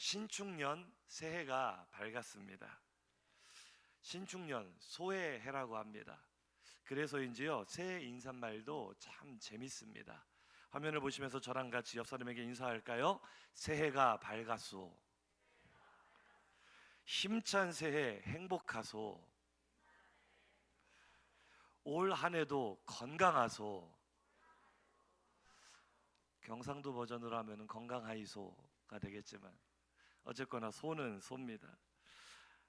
신축년 새해가 밝았습니다. 신축년 소해해라고 합니다. 그래서인지요 새해 인사말도 참 재밌습니다. 화면을 보시면서 저랑 같이 옆 사람에게 인사할까요? 새해가 밝았소. 힘찬 새해 행복하소. 올 한해도 건강하소. 경상도 버전으로 하면 건강하이소가 되겠지만 어쨌거나 소는 소입니다.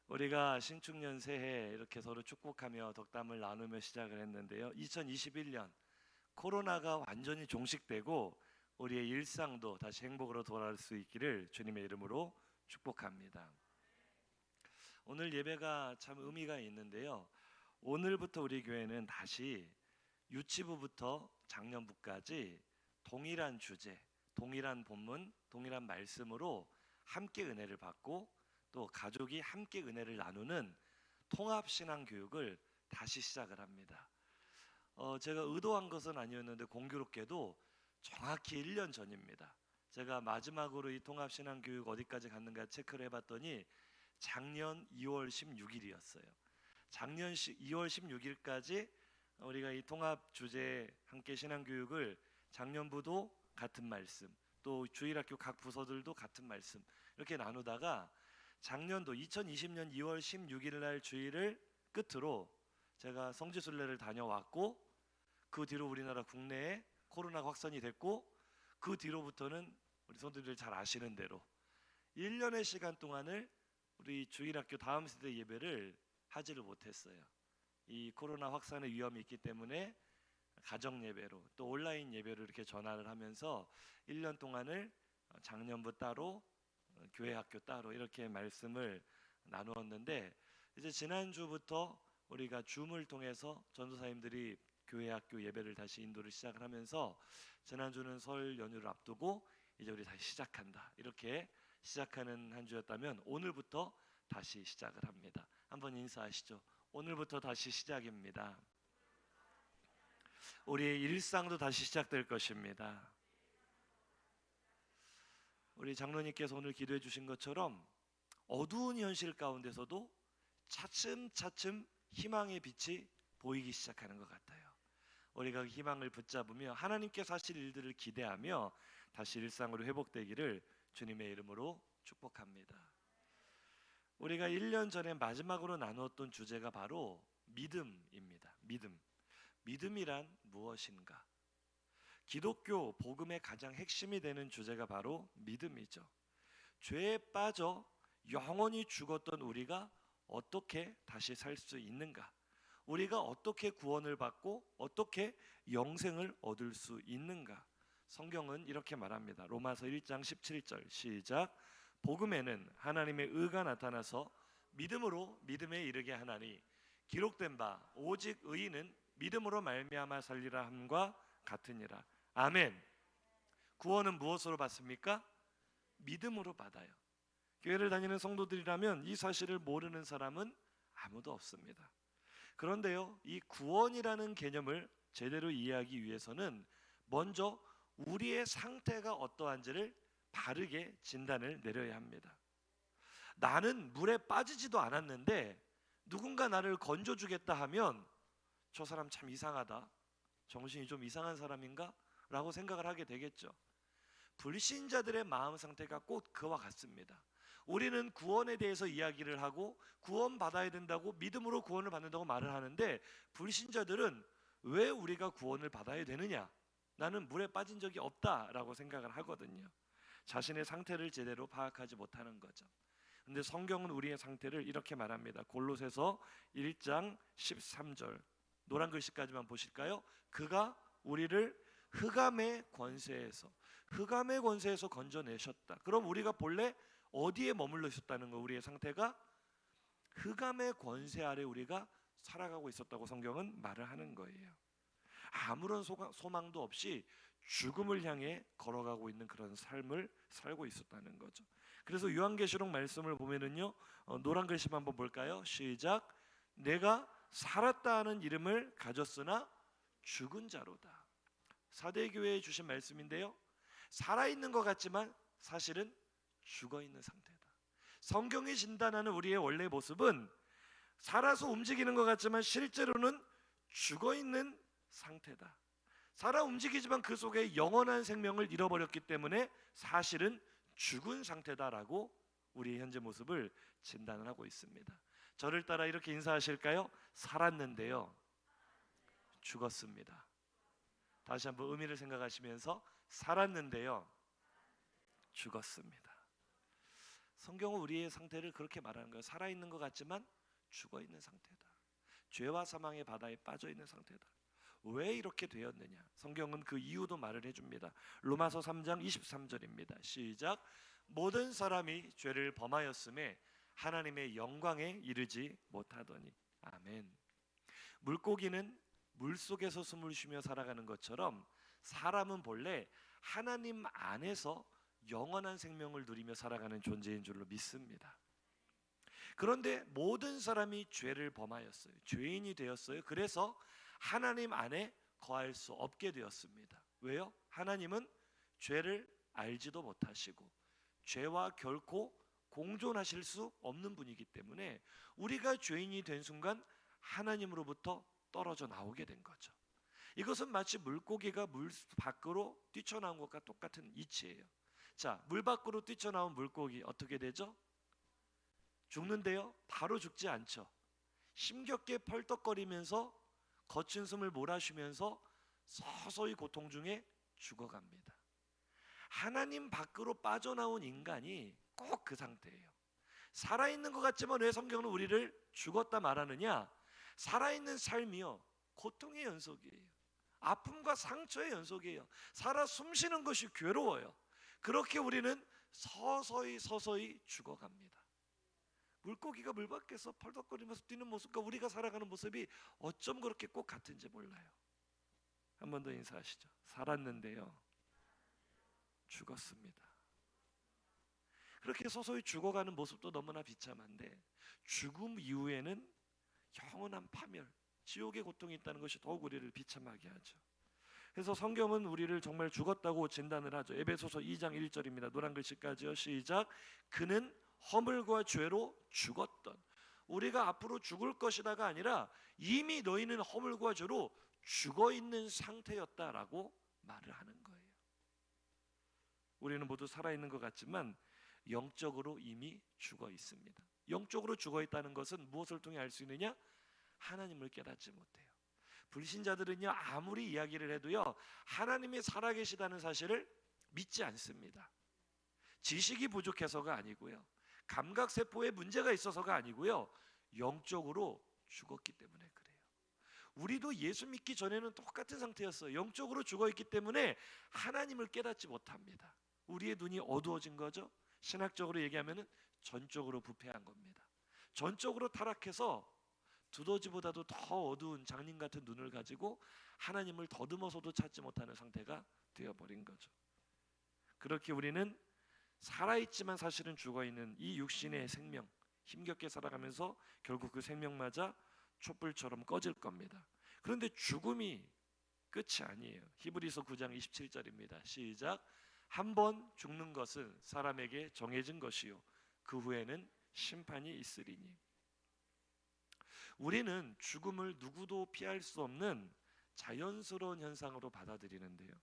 우리가 신축년 새해 이렇게 서로 축복하며 덕담을 나누며 시작을 했는데요, 2021년 코로나가 완전히 종식되고 우리의 일상도 다시 행복으로 돌아올 수 있기를 주님의 이름으로 축복합니다. 오늘 예배가 참 의미가 있는데요, 오늘부터 우리 교회는 다시 유치부부터 작년부까지 동일한 주제, 동일한 본문, 동일한 말씀으로 함께 은혜를 받고 또 가족이 함께 은혜를 나누는 통합신앙교육을 다시 시작을 합니다. 제가 의도한 것은 아니었는데 공교롭게도 정확히 1년 전입니다. 제가 마지막으로 이 통합신앙교육 어디까지 갔는가 체크를 해봤더니 작년 2월 16일이었어요. 작년 2월 16일까지 우리가 이 통합 주제 함께 신앙교육을 작년부도 같은 말씀, 또 주일학교 각 부서들도 같은 말씀 이렇게 나누다가 작년도 2020년 2월 16일 날 주일을 끝으로 제가 성지순례를 다녀왔고, 그 뒤로 우리나라 국내에 코로나가 확산이 됐고, 그 뒤로부터는 우리 성도들이 잘 아시는 대로 1년의 시간 동안을 우리 주일학교 다음 세대 예배를 하지를 못했어요. 이 코로나 확산의 위험이 있기 때문에 가정 예배로 또 온라인 예배로 이렇게 전환을 하면서 1년 동안을 작년부 따로 교회 학교 따로 이렇게 말씀을 나누었는데, 이제 지난주부터 우리가 줌을 통해서 전도사님들이 교회 학교 예배를 다시 인도를 시작을 하면서 지난주는 설 연휴를 앞두고 이제 우리 다시 시작한다 이렇게 시작하는 한 주였다면 오늘부터 다시 시작을 합니다. 한번 인사하시죠. 오늘부터 다시 시작입니다. 우리의 일상도 다시 시작될 것입니다. 우리 장로님께서 오늘 기도해 주신 것처럼 어두운 현실 가운데서도 차츰차츰 희망의 빛이 보이기 시작하는 것 같아요. 우리가 그 희망을 붙잡으며 하나님께서 하실 일들을 기대하며 다시 일상으로 회복되기를 주님의 이름으로 축복합니다. 우리가 1년 전에 마지막으로 나누었던 주제가 바로 믿음입니다. 믿음이란 무엇인가? 기독교 복음의 가장 핵심이 되는 주제가 바로 믿음이죠. 죄에 빠져 영원히 죽었던 우리가 어떻게 다시 살 수 있는가? 우리가 어떻게 구원을 받고 어떻게 영생을 얻을 수 있는가? 성경은 이렇게 말합니다. 로마서 1장 17절 시작. 복음에는 하나님의 의가 나타나서 믿음으로 믿음에 이르게 하나니 기록된 바 오직 의인은 믿음으로 말미암아 살리라 함과 같으니라. 아멘. 구원은 무엇으로 받습니까? 믿음으로 받아요. 교회를 다니는 성도들이라면 이 사실을 모르는 사람은 아무도 없습니다. 그런데요, 이 구원이라는 개념을 제대로 이해하기 위해서는 먼저 우리의 상태가 어떠한지를 바르게 진단을 내려야 합니다. 나는 물에 빠지지도 않았는데 누군가 나를 건져주겠다 하면 저 사람 참 이상하다, 정신이 좀 이상한 사람인가? 라고 생각을 하게 되겠죠. 불신자들의 마음 상태가 꼭 그와 같습니다. 우리는 구원에 대해서 이야기를 하고 구원받아야 된다고 믿음으로 구원을 받는다고 말을 하는데, 불신자들은 왜 우리가 구원을 받아야 되느냐? 나는 물에 빠진 적이 없다라고 생각을 하거든요. 자신의 상태를 제대로 파악하지 못하는 거죠. 근데 성경은 우리의 상태를 이렇게 말합니다. 골로새서 1장 13절 노란 글씨까지만 보실까요? 그가 우리를 흑암의 권세에서 건져내셨다. 그럼 우리가 본래 어디에 머물러 있었다는 거? 우리의 상태가 흑암의 권세 아래 우리가 살아가고 있었다고 성경은 말을 하는 거예요. 아무런 소망도 없이 죽음을 향해 걸어가고 있는 그런 삶을 살고 있었다는 거죠. 그래서 요한계시록 말씀을 보면은요, 노란 글씨만 한번 볼까요? 시작. 내가 살았다 하는 이름을 가졌으나 죽은 자로다. 사대교회에 주신 말씀인데요, 살아있는 것 같지만 사실은 죽어 있는 상태다. 성경이 진단하는 우리의 원래 모습은 살아서 움직이는 것 같지만 실제로는 죽어 있는 상태다. 살아 움직이지만 그 속에 영원한 생명을 잃어버렸기 때문에 사실은 죽은 상태다라고 우리의 현재 모습을 진단을 하고 있습니다. 저를 따라 이렇게 인사하실까요? 살았는데요, 죽었습니다. 다시 한번 의미를 생각하시면서 살았는데요, 죽었습니다. 성경은 우리의 상태를 그렇게 말하는 거예요. 살아있는 것 같지만 죽어있는 상태다. 죄와 사망의 바다에 빠져있는 상태다. 왜 이렇게 되었느냐? 성경은 그 이유도 말을 해줍니다. 로마서 3장 23절입니다. 시작. 모든 사람이 죄를 범하였음에 하나님의 영광에 이르지 못하더니. 아멘. 물고기는 물속에서 숨을 쉬며 살아가는 것처럼 사람은 본래 하나님 안에서 영원한 생명을 누리며 살아가는 존재인 줄로 믿습니다. 그런데 모든 사람이 죄를 범하였어요. 죄인이 되었어요. 그래서 하나님 안에 거할 수 없게 되었습니다. 왜요? 하나님은 죄를 알지도 못하시고 죄와 결코 공존하실 수 없는 분이기 때문에 우리가 죄인이 된 순간 하나님으로부터 떨어져 나오게 된 거죠. 이것은 마치 물고기가 물 밖으로 뛰쳐나온 것과 똑같은 이치예요. 자, 물 밖으로 뛰쳐나온 물고기 어떻게 되죠? 죽는데요? 바로 죽지 않죠. 힘겹게 펄떡거리면서 거친 숨을 몰아쉬면서 서서히 고통 중에 죽어갑니다. 하나님 밖으로 빠져나온 인간이 꼭 그 상태예요. 살아있는 것 같지만 왜 성경은 우리를 죽었다 말하느냐? 살아있는 삶이요, 고통의 연속이에요. 아픔과 상처의 연속이에요. 살아 숨쉬는 것이 괴로워요. 그렇게 우리는 서서히 죽어갑니다. 물고기가 물 밖에서 펄떡거리면서 뛰는 모습과 우리가 살아가는 모습이 어쩜 그렇게 꼭 같은지 몰라요. 한 번 더 인사하시죠. 살았는데요, 죽었습니다. 그렇게 서서히 죽어가는 모습도 너무나 비참한데 죽음 이후에는 영원한 파멸, 지옥의 고통이 있다는 것이 더욱 우리를 비참하게 하죠. 그래서 성경은 우리를 정말 죽었다고 진단을 하죠. 에베소서 2장 1절입니다. 노란 글씨까지요. 시작. 그는 허물과 죄로 죽었던, 우리가 앞으로 죽을 것이다가 아니라 이미 너희는 허물과 죄로 죽어있는 상태였다라고 말을 하는 거예요. 우리는 모두 살아있는 것 같지만 영적으로 이미 죽어 있습니다. 영적으로 죽어 있다는 것은 무엇을 통해 알 수 있느냐? 하나님을 깨닫지 못해요. 불신자들은요, 아무리 이야기를 해도요, 하나님이 살아계시다는 사실을 믿지 않습니다. 지식이 부족해서가 아니고요, 감각세포에 문제가 있어서가 아니고요, 영적으로 죽었기 때문에 그래요. 우리도 예수 믿기 전에는 똑같은 상태였어요. 영적으로 죽어있기 때문에 하나님을 깨닫지 못합니다. 우리의 눈이 어두워진 거죠. 신학적으로 얘기하면 전적으로 부패한 겁니다. 전적으로 타락해서 두더지보다도 더 어두운 장님 같은 눈을 가지고 하나님을 더듬어서도 찾지 못하는 상태가 되어버린 거죠. 그렇게 우리는 살아있지만 사실은 죽어있는 이 육신의 생명, 힘겹게 살아가면서 결국 그 생명마저 촛불처럼 꺼질 겁니다. 그런데 죽음이 끝이 아니에요. 히브리서 9장 27절입니다. 시작. 한 번 죽는 것은 사람에게 정해진 것이요 그 후에는 심판이 있으리니. 우리는 죽음을 누구도 피할 수 없는 자연스러운 현상으로 받아들이는데요,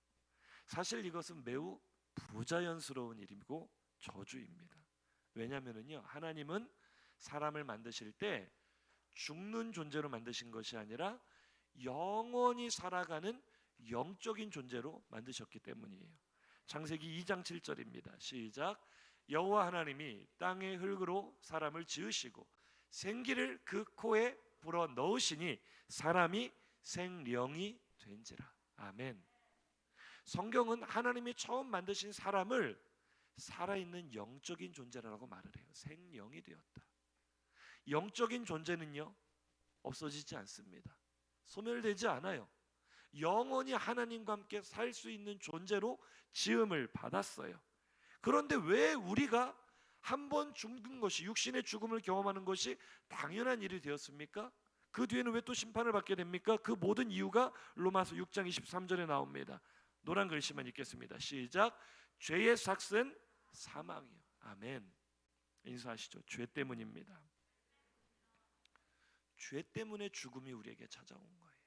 사실 이것은 매우 부자연스러운 일이고 저주입니다. 왜냐하면요, 하나님은 사람을 만드실 때 죽는 존재로 만드신 것이 아니라 영원히 살아가는 영적인 존재로 만드셨기 때문이에요. 창세기 2장 7절입니다. 시작. 여호와 하나님이 땅의 흙으로 사람을 지으시고 생기를 그 코에 불어 넣으시니 사람이 생령이 된지라. 아멘. 성경은 하나님이 처음 만드신 사람을 살아있는 영적인 존재라고 말을 해요. 생령이 되었다. 영적인 존재는요, 없어지지 않습니다. 소멸되지 않아요. 영원히 하나님과 함께 살 수 있는 존재로 지음을 받았어요. 그런데 왜 우리가 한 번 죽는 것이, 육신의 죽음을 경험하는 것이 당연한 일이 되었습니까? 그 뒤에는 왜 또 심판을 받게 됩니까? 그 모든 이유가 로마서 6장 23절에 나옵니다. 노란 글씨만 읽겠습니다. 시작. 죄의 삭은 사망이요. 아멘. 인사하시죠. 죄 때문입니다. 죄 때문에 죽음이 우리에게 찾아온 거예요.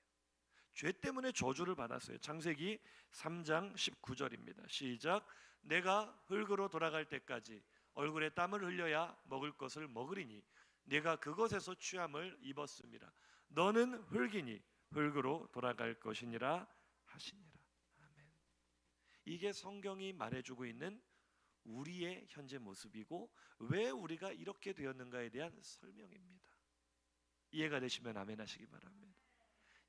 죄 때문에 저주를 받았어요. 창세기 3장 19절입니다. 시작. 내가 흙으로 돌아갈 때까지 얼굴에 땀을 흘려야 먹을 것을 먹으리니 내가 그것에서 취함을 입었음이라. 너는 흙이니 흙으로 돌아갈 것이니라 하시니라. 아멘. 이게 성경이 말해주고 있는 우리의 현재 모습이고 왜 우리가 이렇게 되었는가에 대한 설명입니다. 이해가 되시면 아멘 하시기 바랍니다.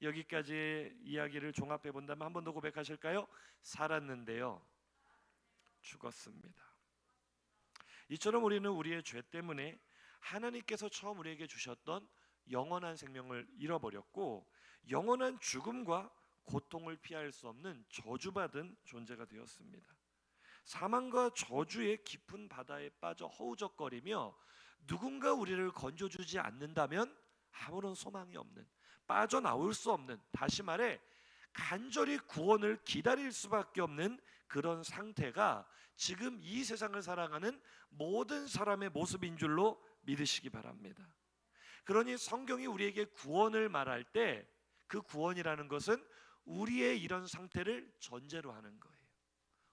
여기까지 이야기를 종합해 본다면 한 번 더 고백하실까요? 살았는데요 죽었습니다. 이처럼 우리는 우리의 죄 때문에 하나님께서 처음 우리에게 주셨던 영원한 생명을 잃어버렸고 영원한 죽음과 고통을 피할 수 없는 저주받은 존재가 되었습니다. 사망과 저주의 깊은 바다에 빠져 허우적거리며 누군가 우리를 건져주지 않는다면 아무런 소망이 없는, 빠져나올 수 없는, 다시 말해 간절히 구원을 기다릴 수밖에 없는 그런 상태가 지금 이 세상을 살아가는 모든 사람의 모습인 줄로 믿으시기 바랍니다. 그러니 성경이 우리에게 구원을 말할 때 그 구원이라는 것은 우리의 이런 상태를 전제로 하는 거예요.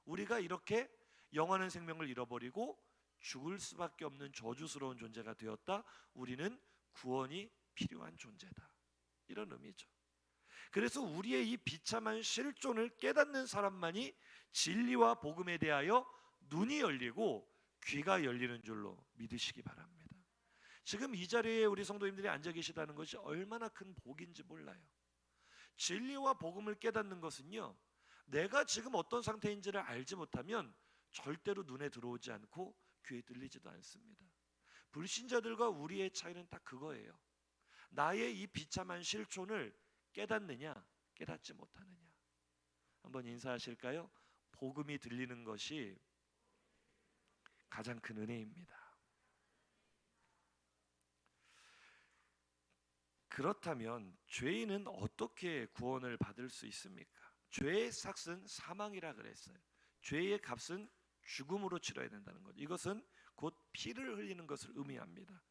우리가 이렇게 영원한 생명을 잃어버리고 죽을 수밖에 없는 저주스러운 존재가 되었다. 우리는 구원이 필요한 존재다. 이런 의미죠. 그래서 우리의 이 비참한 실존을 깨닫는 사람만이 진리와 복음에 대하여 눈이 열리고 귀가 열리는 줄로 믿으시기 바랍니다. 지금 이 자리에 우리 성도님들이 앉아 계시다는 것이 얼마나 큰 복인지 몰라요. 진리와 복음을 깨닫는 것은요, 내가 지금 어떤 상태인지를 알지 못하면 절대로 눈에 들어오지 않고 귀에 들리지도 않습니다. 불신자들과 우리의 차이는 딱 그거예요. 나의 이 비참한 실존을 깨닫느냐 깨닫지 못하느냐. 한번 인사하실까요? 복음이 들리는 것이 가장 큰 은혜입니다. 그렇다면 죄인은 어떻게 구원을 받을 수 있습니까? 죄의 삭은 사망이라 그랬어요. 죄의 값은 죽음으로 치러야 된다는 것. 이것은 곧 피를 흘리는 것을 의미합니다.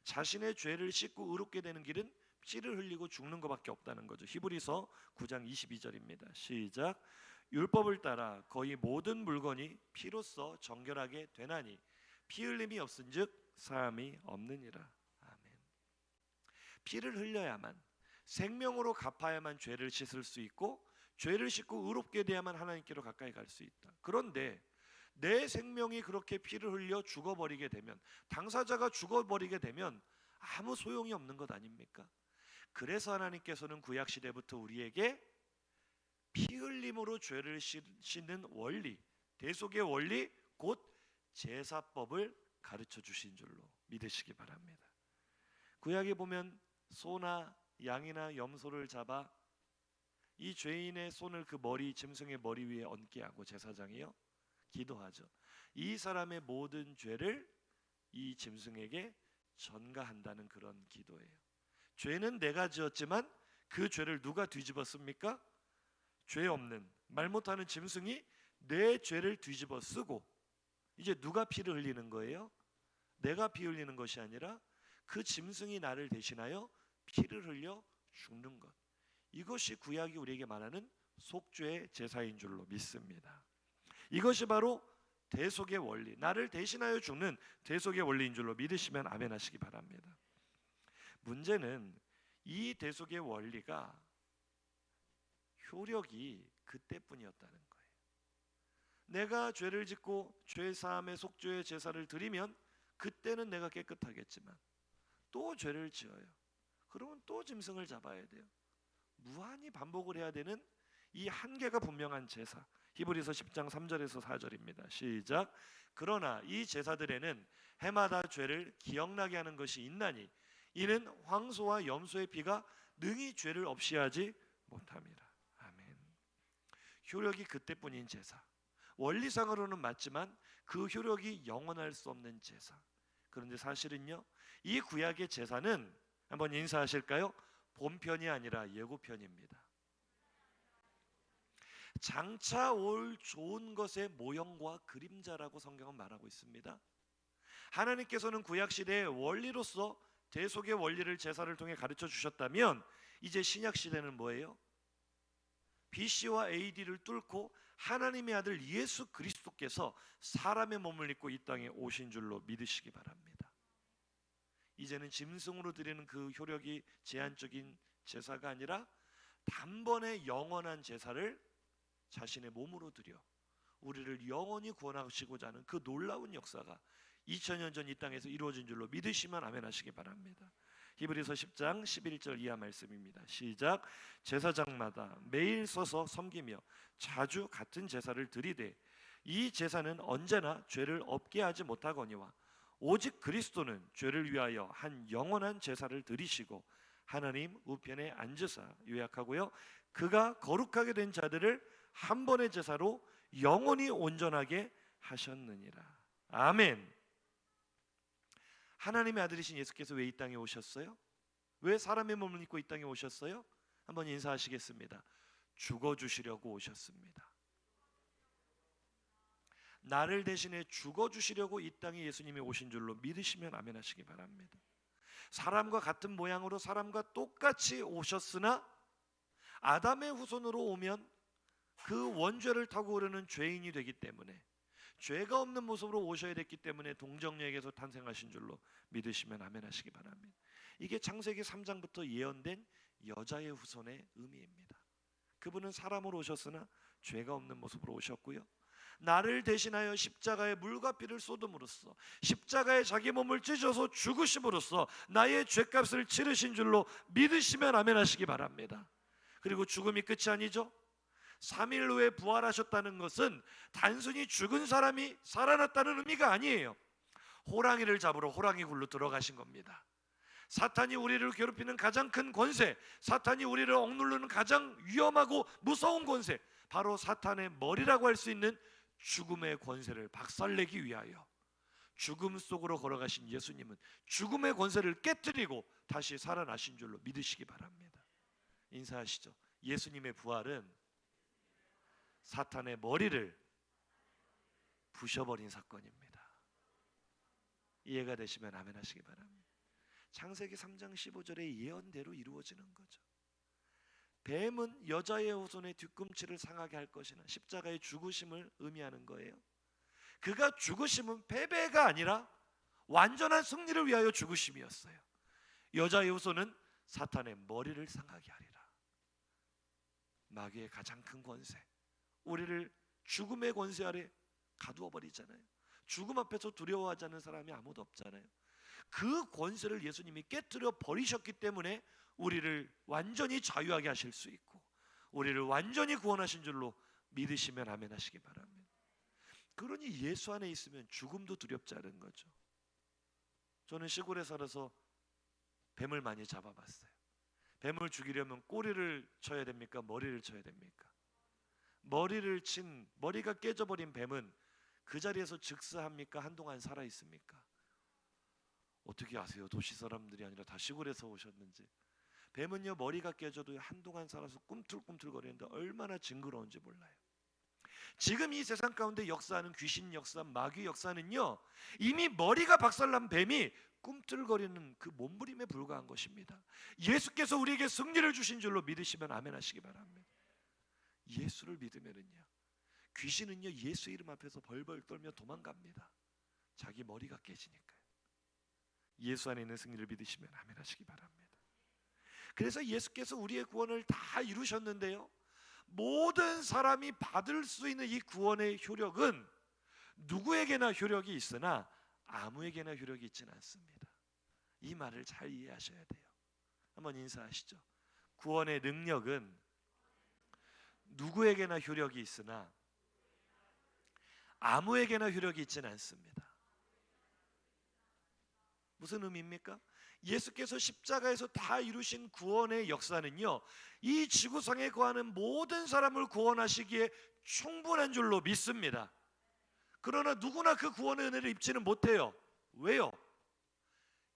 자신의 죄를 씻고 의롭게 되는 길은 피를 흘리고 죽는 것밖에 없다는 거죠. 히브리서 9장 22절입니다. 시작. 율법을 따라 거의 모든 물건이 피로써 정결하게 되나니 피 흘림이 없은즉 사함이 없느니라. 아멘. 피를 흘려야만, 생명으로 갚아야만 죄를 씻을 수 있고 죄를 씻고 의롭게 돼야만 하나님께로 가까이 갈 수 있다. 그런데 내 생명이 그렇게 피를 흘려 죽어버리게 되면, 당사자가 죽어버리게 되면 아무 소용이 없는 것 아닙니까? 그래서 하나님께서는 구약시대부터 우리에게 피 흘림으로 죄를 씻는 원리, 대속의 원리, 곧 제사법을 가르쳐 주신 줄로 믿으시기 바랍니다. 구약에 보면 소나 양이나 염소를 잡아 이 죄인의 손을 그 머리, 짐승의 머리 위에 얹게 하고 제사장이요 기도하죠. 이 사람의 모든 죄를 이 짐승에게 전가한다는 그런 기도예요. 죄는 내가 지었지만 그 죄를 누가 뒤집었습니까? 죄 없는, 말 못하는 짐승이 내 죄를 뒤집어 쓰고, 이제 누가 피를 흘리는 거예요? 내가 피 흘리는 것이 아니라 그 짐승이 나를 대신하여 피를 흘려 죽는 것. 이것이 구약이 우리에게 말하는 속죄의 제사인 줄로 믿습니다. 이것이 바로 대속의 원리, 나를 대신하여 죽는 대속의 원리인 줄로 믿으시면 아멘 하시기 바랍니다. 문제는 이 대속의 원리가 효력이 그때뿐이었다는 거예요. 내가 죄를 짓고 죄사함의 속죄의 제사를 드리면 그때는 내가 깨끗하겠지만 또 죄를 지어요. 그러면 또 짐승을 잡아야 돼요. 무한히 반복을 해야 되는 이 한계가 분명한 제사. 히브리서 10장 3절에서 4절입니다. 시작. 그러나 이 제사들에는 해마다 죄를 기억나게 하는 것이 있나니 이는 황소와 염소의 피가 능히 죄를 없이 하지 못함이라. 아멘. 효력이 그때뿐인 제사. 원리상으로는 맞지만 그 효력이 영원할 수 없는 제사. 그런데 사실은요, 이 구약의 제사는 한번 인사하실까요? 본편이 아니라 예고편입니다. 장차 올 좋은 것의 모형과 그림자라고 성경은 말하고 있습니다. 하나님께서는 구약 시대의 원리로서 대속의 원리를 제사를 통해 가르쳐 주셨다면, 이제 신약 시대는 뭐예요? BC와 AD를 뚫고 하나님의 아들 예수 그리스도께서 사람의 몸을 입고 이 땅에 오신 줄로 믿으시기 바랍니다. 이제는 짐승으로 드리는 그 효력이 제한적인 제사가 아니라 단번에 영원한 제사를 자신의 몸으로 드려 우리를 영원히 구원하시고자 하는 그 놀라운 역사가 2000년 전 이 땅에서 이루어진 줄로 믿으시면 아멘 하시기 바랍니다. 히브리서 10장 11절 이하 말씀입니다. 시작. 제사장마다 매일 서서 섬기며 자주 같은 제사를 드리되 이 제사는 언제나 죄를 없게 하지 못하거니와 오직 그리스도는 죄를 위하여 한 영원한 제사를 드리시고 하나님 우편에 앉으사, 요약하고요, 그가 거룩하게 된 자들을 한 번의 제사로 영원히 온전하게 하셨느니라. 아멘. 하나님의 아들이신 예수께서 왜 이 땅에 오셨어요? 왜 사람의 몸을 입고 이 땅에 오셨어요? 한번 인사하시겠습니다. 죽어주시려고 오셨습니다. 나를 대신해 죽어주시려고 이 땅에 예수님이 오신 줄로 믿으시면 아멘 하시기 바랍니다. 사람과 같은 모양으로 사람과 똑같이 오셨으나 아담의 후손으로 오면 그 원죄를 타고 오르는 죄인이 되기 때문에 죄가 없는 모습으로 오셔야 됐기 때문에 동정녀에게서 탄생하신 줄로 믿으시면 아멘 하시기 바랍니다. 이게 창세기 3장부터 예언된 여자의 후손의 의미입니다. 그분은 사람으로 오셨으나 죄가 없는 모습으로 오셨고요, 나를 대신하여 십자가에 물과 피를 쏟음으로써 십자가에 자기 몸을 찢어서 죽으심으로써 나의 죄값을 치르신 줄로 믿으시면 아멘 하시기 바랍니다. 그리고 죽음이 끝이 아니죠. 3일 후에 부활하셨다는 것은 단순히 죽은 사람이 살아났다는 의미가 아니에요. 호랑이를 잡으러 호랑이 굴로 들어가신 겁니다. 사탄이 우리를 괴롭히는 가장 큰 권세, 사탄이 우리를 억누르는 가장 위험하고 무서운 권세, 바로 사탄의 머리라고 할 수 있는 죽음의 권세를 박살내기 위하여 죽음 속으로 걸어가신 예수님은 죽음의 권세를 깨뜨리고 다시 살아나신 줄로 믿으시기 바랍니다. 인사하시죠. 예수님의 부활은 사탄의 머리를 부셔버린 사건입니다. 이해가 되시면 아멘 하시기 바랍니다. 창세기 3장 15절의 예언대로 이루어지는 거죠. 뱀은 여자의 후손의 뒤꿈치를 상하게 할 것이나 십자가의 죽으심을 의미하는 거예요. 그가 죽으심은 패배가 아니라 완전한 승리를 위하여 죽으심이었어요. 여자의 후손은 사탄의 머리를 상하게 하리라. 마귀의 가장 큰 권세, 우리를 죽음의 권세 아래 가두어 버리잖아요. 죽음 앞에서 두려워하지 않는 사람이 아무도 없잖아요. 그 권세를 예수님이 깨뜨려 버리셨기 때문에 우리를 완전히 자유하게 하실 수 있고 우리를 완전히 구원하신 줄로 믿으시면 아멘 하시기 바랍니다. 그러니 예수 안에 있으면 죽음도 두렵지 않은 거죠. 저는 시골에 살아서 뱀을 많이 잡아봤어요. 뱀을 죽이려면 꼬리를 쳐야 됩니까? 머리를 쳐야 됩니까? 머리가 깨져버린 뱀은 그 자리에서 즉사합니까? 한동안 살아있습니까? 어떻게 아세요? 도시 사람들이 아니라 다 시골에서 오셨는지. 뱀은요, 머리가 깨져도 한동안 살아서 꿈틀꿈틀거리는데 얼마나 징그러운지 몰라요. 지금 이 세상 가운데 역사하는 귀신 역사, 마귀 역사는요, 이미 머리가 박살난 뱀이 꿈틀거리는 그 몸부림에 불과한 것입니다. 예수께서 우리에게 승리를 주신 줄로 믿으시면 아멘 하시기 바랍니다. 예수를 믿으면은요, 귀신은요 예수 이름 앞에서 벌벌 떨며 도망갑니다. 자기 머리가 깨지니까요. 예수 안에 있는 승리를 믿으시면 아멘 하시기 바랍니다. 그래서 예수께서 우리의 구원을 다 이루셨는데요, 모든 사람이 받을 수 있는 이 구원의 효력은 누구에게나 효력이 있으나 아무에게나 효력이 있지는 않습니다. 이 말을 잘 이해하셔야 돼요. 한번 인사하시죠. 구원의 능력은 누구에게나 효력이 있으나 아무에게나 효력이 있지는 않습니다. 무슨 의미입니까? 예수께서 십자가에서 다 이루신 구원의 역사는요, 이 지구상에 거하는 모든 사람을 구원하시기에 충분한 줄로 믿습니다. 그러나 누구나 그 구원의 은혜를 입지는 못해요. 왜요?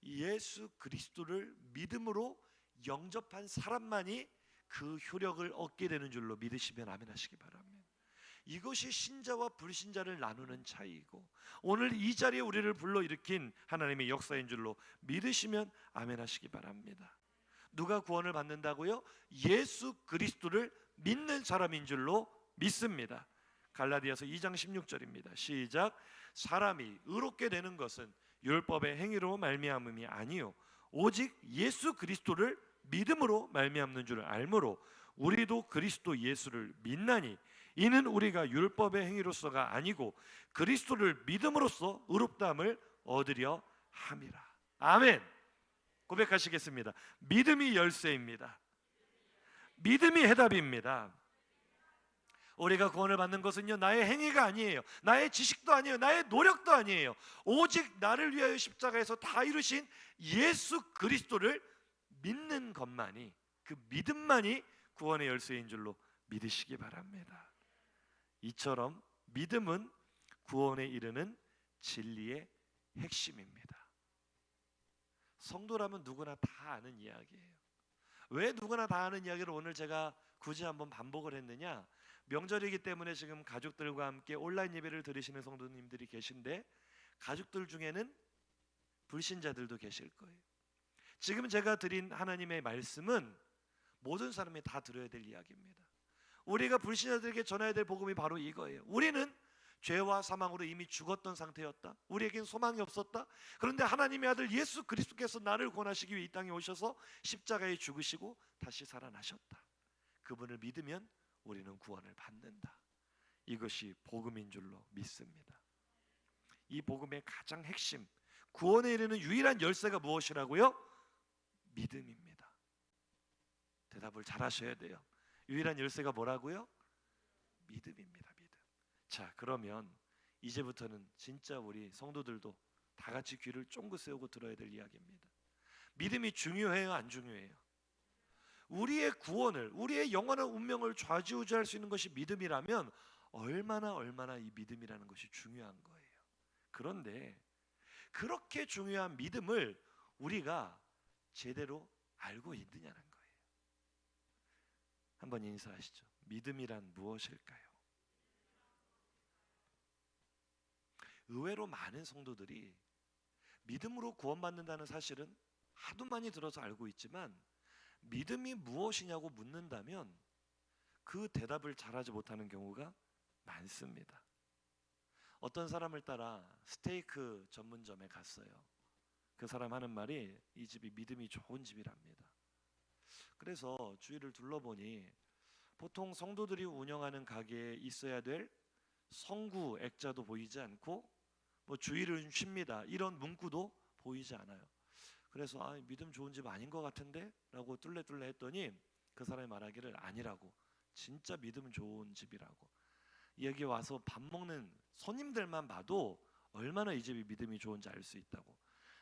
예수 그리스도를 믿음으로 영접한 사람만이 그 효력을 얻게 되는 줄로 믿으시면 아멘 하시기 바랍니다. 이것이 신자와 불신자를 나누는 차이이고, 오늘 이 자리에 우리를 불러일으킨 하나님의 역사인 줄로 믿으시면 아멘 하시기 바랍니다. 누가 구원을 받는다고요? 예수 그리스도를 믿는 사람인 줄로 믿습니다. 갈라디아서 2장 16절입니다. 시작. 사람이 의롭게 되는 것은 율법의 행위로 말미암음이 아니요 오직 예수 그리스도를 믿음으로 말미암는 줄을 알므로 우리도 그리스도 예수를 믿나니 이는 우리가 율법의 행위로서가 아니고 그리스도를 믿음으로써 의롭다함을 얻으려 함이라. 아멘. 고백하시겠습니다. 믿음이 열쇠입니다. 믿음이 해답입니다. 우리가 구원을 받는 것은요, 나의 행위가 아니에요. 나의 지식도 아니에요. 나의 노력도 아니에요. 오직 나를 위하여 십자가에서 다 이루신 예수 그리스도를 믿는 것만이, 그 믿음만이 구원의 열쇠인 줄로 믿으시기 바랍니다. 이처럼 믿음은 구원에 이르는 진리의 핵심입니다. 성도라면 누구나 다 아는 이야기예요. 왜 누구나 다 아는 이야기를 오늘 제가 굳이 한번 반복을 했느냐? 명절이기 때문에 지금 가족들과 함께 온라인 예배를 들으시는 성도님들이 계신데, 가족들 중에는 불신자들도 계실 거예요. 지금 제가 드린 하나님의 말씀은 모든 사람이 다 들어야 될 이야기입니다. 우리가 불신자들에게 전해야 될 복음이 바로 이거예요. 우리는 죄와 사망으로 이미 죽었던 상태였다. 우리에겐 소망이 없었다. 그런데 하나님의 아들 예수 그리스도께서 나를 구원하시기 위해 이 땅에 오셔서 십자가에 죽으시고 다시 살아나셨다. 그분을 믿으면 우리는 구원을 받는다. 이것이 복음인 줄로 믿습니다. 이 복음의 가장 핵심, 구원에 이르는 유일한 열쇠가 무엇이라고요? 믿음입니다. 대답을 잘 하셔야 돼요. 유일한 열쇠가 뭐라고요? 믿음입니다. 믿음. 자, 그러면 이제부터는 진짜 우리 성도들도 다 같이 귀를 쫑긋 세우고 들어야 될 이야기입니다. 믿음이 중요해요, 안 중요해요? 우리의 구원을, 우리의 영원한 운명을 좌지우지할 수 있는 것이 믿음이라면 얼마나 이 믿음이라는 것이 중요한 거예요. 그런데 그렇게 중요한 믿음을 우리가 제대로 알고 있느냐는 거예요. 한번 인사하시죠. 믿음이란 무엇일까요? 의외로 많은 성도들이 믿음으로 구원받는다는 사실은 하도 많이 들어서 알고 있지만, 믿음이 무엇이냐고 묻는다면 그 대답을 잘하지 못하는 경우가 많습니다. 어떤 사람을 따라 스테이크 전문점에 갔어요. 그 사람 하는 말이 이 집이 믿음이 좋은 집이랍니다. 그래서 주위를 둘러보니 보통 성도들이 운영하는 가게에 있어야 될 성구 액자도 보이지 않고, 뭐 주의를 쉽니다 이런 문구도 보이지 않아요. 그래서 믿음 좋은 집 아닌 것 같은데? 라고 뚫레뚫레 했더니 그 사람이 말하기를 아니라고, 진짜 믿음 좋은 집이라고. 여기 와서 밥 먹는 손님들만 봐도 얼마나 이 집이 믿음이 좋은지 알 수 있다고.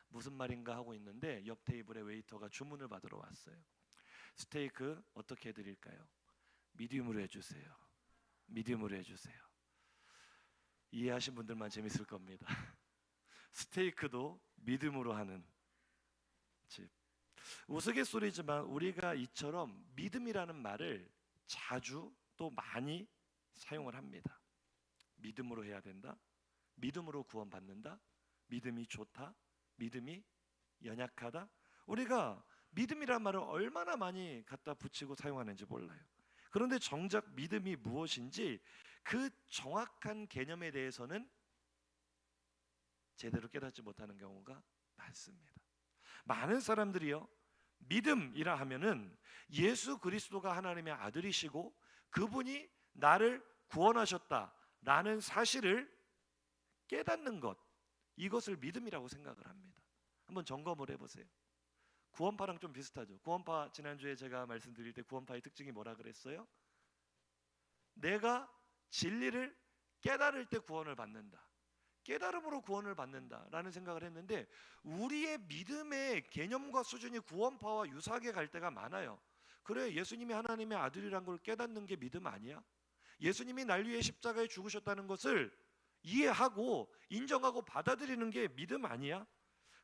무슨 말인가 하고 있는데 옆 테이블에 웨이터가 주문을 받으러 왔어요. 스테이크 어떻게 해드릴까요? 미디움으로 해주세요. 미디움으로 해주세요. 이해하신 분들만 재밌을 겁니다. 스테이크도 믿음으로 하는 집. 우스갯소리지만 우리가 이처럼 믿음이라는 말을 자주 또 많이 사용을 합니다. 믿음으로 해야 된다. 믿음으로 구원받는다. 믿음이 좋다. 믿음이 연약하다. 우리가 믿음이란 말을 얼마나 많이 갖다 붙이고 사용하는지 몰라요. 그런데 정작 믿음이 무엇인지 그 정확한 개념에 대해서는 제대로 깨닫지 못하는 경우가 많습니다. 많은 사람들이요, 믿음이라 하면은 예수 그리스도가 하나님의 아들이시고 그분이 나를 구원하셨다라는 사실을 깨닫는 것, 이것을 믿음이라고 생각을 합니다. 한번 점검을 해보세요. 구원파랑 좀 비슷하죠. 구원파, 지난주에 제가 말씀드릴 때 구원파의 특징이 뭐라 그랬어요? 내가 진리를 깨달을 때 구원을 받는다, 깨달음으로 구원을 받는다라는 생각을 했는데, 우리의 믿음의 개념과 수준이 구원파와 유사하게 갈 때가 많아요. 그래, 예수님이 하나님의 아들이란 걸 깨닫는 게 믿음 아니야? 예수님이 날 위해 십자가에 죽으셨다는 것을 이해하고 인정하고 받아들이는 게 믿음 아니야?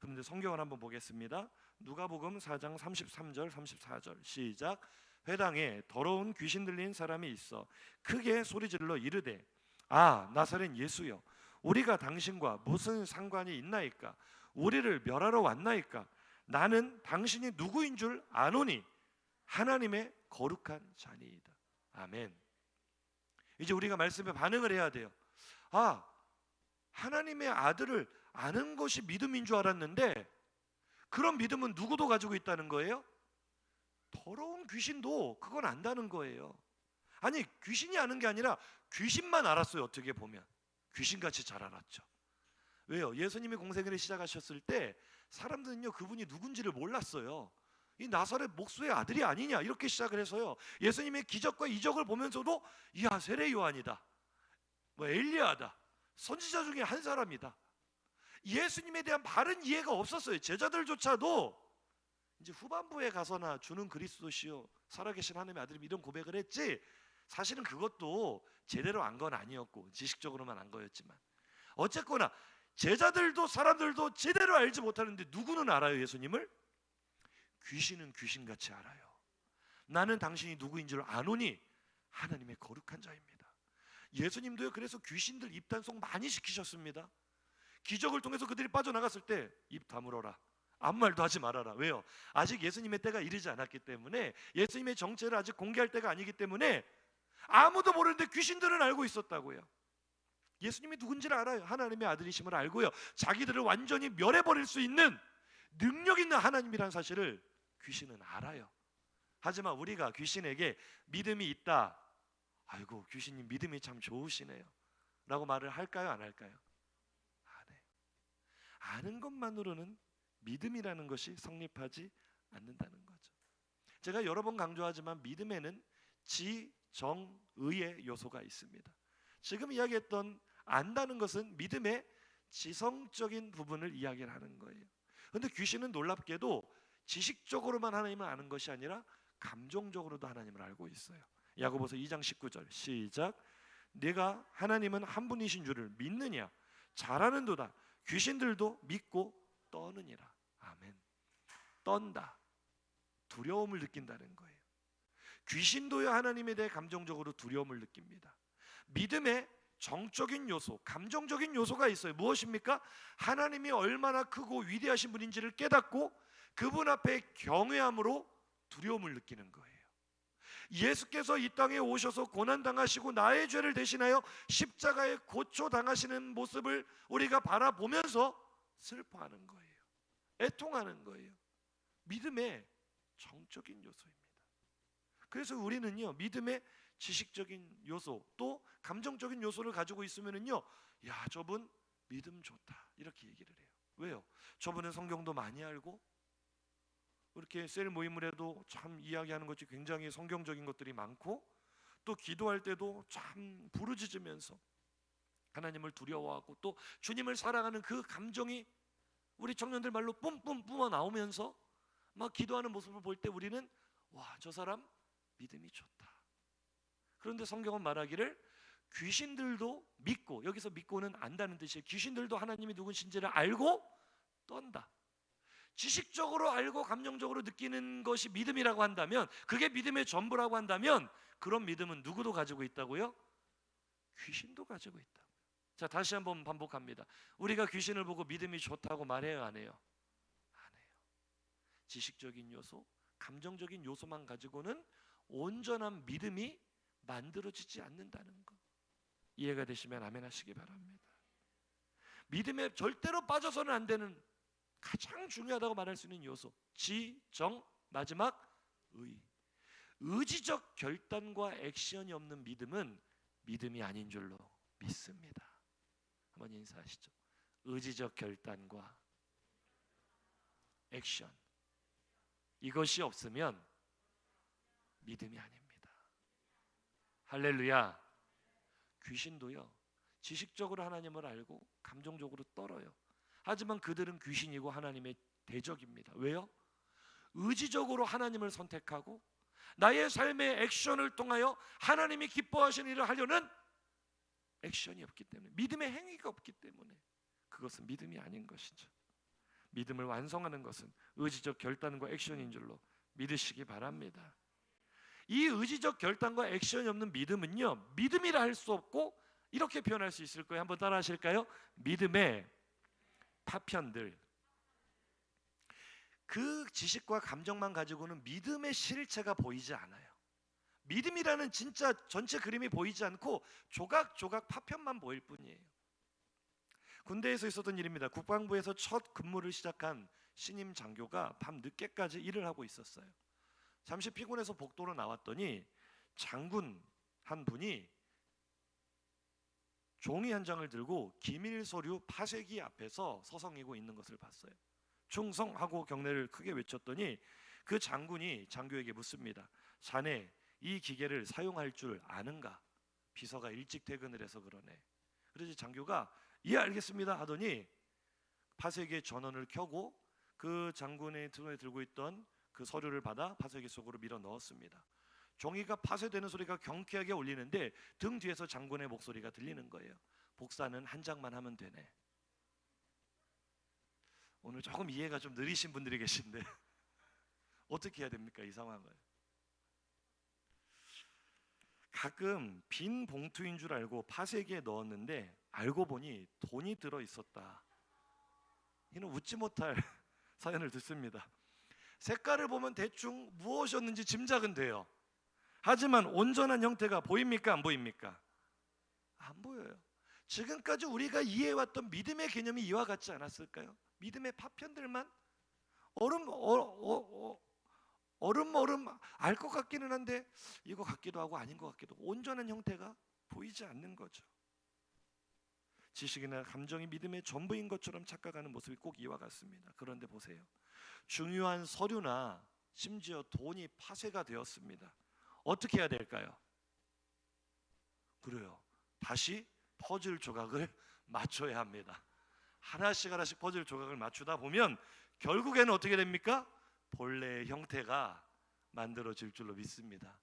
그런데 성경을 한번 보겠습니다. 누가복음 4장 33절 34절 시작. 회당에 더러운 귀신 들린 사람이 있어 크게 소리질러 이르되 아 나사렛 예수여 우리가 당신과 무슨 상관이 있나이까 우리를 멸하러 왔나이까 나는 당신이 누구인 줄 아노니 하나님의 거룩한 자니이다. 아멘. 이제 우리가 말씀에 반응을 해야 돼요. 아, 하나님의 아들을 아는 것이 믿음인 줄 알았는데 그런 믿음은 누구도 가지고 있다는 거예요? 더러운 귀신도 그건 안다는 거예요. 아니 귀신이 아는 게 아니라 귀신만 알았어요. 어떻게 보면 귀신같이 잘 알았죠. 왜요? 예수님이 공생애를 시작하셨을 때 사람들은요 그분이 누군지를 몰랐어요. 이 나사렛 목수의 아들이 아니냐 이렇게 시작을 해서요 예수님의 기적과 이적을 보면서도 이야 세례 요한이다, 뭐 엘리야다, 선지자 중에 한 사람이다. 예수님에 대한 바른 이해가 없었어요. 제자들조차도 이제 후반부에 가서나 주는 그리스도시요 살아계신 하나님의 아들임 이런 고백을 했지 사실은 그것도 제대로 안 건 아니었고 지식적으로만 안 거였지만 어쨌거나 제자들도 사람들도 제대로 알지 못하는데 누구는 알아요? 예수님을? 귀신은 귀신같이 알아요. 나는 당신이 누구인 줄 아노니 하나님의 거룩한 자입니다. 예수님도요 그래서 귀신들 입단속 많이 시키셨습니다. 기적을 통해서 그들이 빠져나갔을 때 입 다물어라, 아무 말도 하지 말아라. 왜요? 아직 예수님의 때가 이르지 않았기 때문에 예수님의 정체를 아직 공개할 때가 아니기 때문에 아무도 모르는데 귀신들은 알고 있었다고요. 예수님이 누군지를 알아요. 하나님의 아들이심을 알고요 자기들을 완전히 멸해버릴 수 있는 능력 있는 하나님이라는 사실을 귀신은 알아요. 하지만 우리가 귀신에게 믿음이 있다, 아이고 귀신님 믿음이 참 좋으시네요 라고 말을 할까요? 안 할까요? 안 해요. 아는 것만으로는 믿음이라는 것이 성립하지 않는다는 거죠. 제가 여러 번 강조하지만 믿음에는 지, 정, 의의 요소가 있습니다. 지금 이야기했던 안다는 것은 믿음의 지성적인 부분을 이야기를 하는 거예요. 그런데 귀신은 놀랍게도 지식적으로만 하나님을 아는 것이 아니라 감정적으로도 하나님을 알고 있어요. 야고보서 2장 19절 시작. 네가 하나님은 한 분이신 줄을 믿느냐? 잘하는도다. 귀신들도 믿고 떠느니라. 아멘. 떤다. 두려움을 느낀다는 거예요. 귀신도요 하나님에 대해 감정적으로 두려움을 느낍니다. 믿음의 정적인 요소, 감정적인 요소가 있어요. 무엇입니까? 하나님이 얼마나 크고 위대하신 분인지를 깨닫고 그분 앞에 경외함으로 두려움을 느끼는 거예요. 예수께서 이 땅에 오셔서 고난당하시고 나의 죄를 대신하여 십자가에 고초당하시는 모습을 우리가 바라보면서 슬퍼하는 거예요. 애통하는 거예요. 믿음의 정적인 요소입니다. 그래서 우리는요 믿음의 지식적인 요소 또 감정적인 요소를 가지고 있으면은요 야 저분 믿음 좋다 이렇게 얘기를 해요. 왜요? 저분은 성경도 많이 알고 이렇게 셀 모임을 해도 참 이야기하는 것이 굉장히 성경적인 것들이 많고 또 기도할 때도 참 부르짖으면서 하나님을 두려워하고 또 주님을 사랑하는 그 감정이 우리 청년들 말로 뿜뿜 뿜어 나오면서 막 기도하는 모습을 볼 때 우리는 와 저 사람 믿음이 좋다. 그런데 성경은 말하기를 귀신들도 믿고, 여기서 믿고는 안다는 뜻이에요. 귀신들도 하나님이 누구신지를 알고 떤다. 지식적으로 알고 감정적으로 느끼는 것이 믿음이라고 한다면, 그게 믿음의 전부라고 한다면, 그런 믿음은 누구도 가지고 있다고요? 귀신도 가지고 있다. 자, 다시 한번 반복합니다. 우리가 귀신을 보고 믿음이 좋다고 말해요, 안 해요? 안 해요. 지식적인 요소, 감정적인 요소만 가지고는 온전한 믿음이 만들어지지 않는다는 것, 이해가 되시면 아멘 하시기 바랍니다. 믿음에 절대로 빠져서는 안 되는 가장 중요하다고 말할 수 있는 요소, 지, 정, 마지막 의. 의지적 결단과 액션이 없는 믿음은 믿음이 아닌 줄로 믿습니다. 한번 인사하시죠. 의지적 결단과 액션, 이것이 없으면 믿음이 아닙니다. 할렐루야. 귀신도요 지식적으로 하나님을 알고 감정적으로 떨어요. 하지만 그들은 귀신이고 하나님의 대적입니다. 왜요? 의지적으로 하나님을 선택하고 나의 삶의 액션을 통하여 하나님이 기뻐하시는 일을 하려는 액션이 없기 때문에, 믿음의 행위가 없기 때문에 그것은 믿음이 아닌 것이죠. 믿음을 완성하는 것은 의지적 결단과 액션인 줄로 믿으시기 바랍니다. 이 의지적 결단과 액션이 없는 믿음은요, 믿음이라 할 수 없고 이렇게 표현할 수 있을 거예요. 한번 따라 하실까요? 믿음의 파편들. 그 지식과 감정만 가지고는 믿음의 실체가 보이지 않아요. 믿음이라는 진짜 전체 그림이 보이지 않고 조각조각 파편만 보일 뿐이에요. 군대에서 있었던 일입니다. 국방부에서 첫 근무를 시작한 신임 장교가 밤 늦게까지 일을 하고 있었어요. 잠시 피곤해서 복도로 나왔더니 장군 한 분이 종이 한 장을 들고 기밀 서류 파쇄기 앞에서 서성이고 있는 것을 봤어요. 충성하고 경례를 크게 외쳤더니 그 장군이 장교에게 묻습니다. 자네 이 기계를 사용할 줄 아는가? 비서가 일찍 퇴근을 해서 그러네. 그래서 장교가 예 알겠습니다 하더니 파쇄기의 전원을 켜고 그 장군의 손에 들고 있던 그 서류를 받아 파쇄기 속으로 밀어 넣었습니다. 종이가 파쇄되는 소리가 경쾌하게 울리는데 등 뒤에서 장군의 목소리가 들리는 거예요. 복사는 한 장만 하면 되네. 오늘 조금 이해가 좀 느리신 분들이 계신데 어떻게 해야 됩니까? 이 상황을. 가끔 빈 봉투인 줄 알고 파쇄기에 넣었는데 알고 보니 돈이 들어 있었다. 이는 웃지 못할 사연을 듣습니다. 색깔을 보면 대충 무엇이었는지 짐작은 돼요. 하지만 온전한 형태가 보입니까? 안 보입니까? 안 보여요. 지금까지 우리가 이해해왔던 믿음의 개념이 이와 같지 않았을까요? 믿음의 파편들만 어름 알 것 같기는 한데 이거 같기도 하고 아닌 것 같기도 하고 온전한 형태가 보이지 않는 거죠. 지식이나 감정이 믿음의 전부인 것처럼 착각하는 모습이 꼭 이와 같습니다. 그런데 보세요. 중요한 서류나 심지어 돈이 파쇄가 되었습니다. 어떻게 해야 될까요? 그래요. 다시 퍼즐 조각을 맞춰야 합니다. 하나씩 하나씩 퍼즐 조각을 맞추다 보면 결국에는 어떻게 됩니까? 본래의 형태가 만들어질 줄로 믿습니다.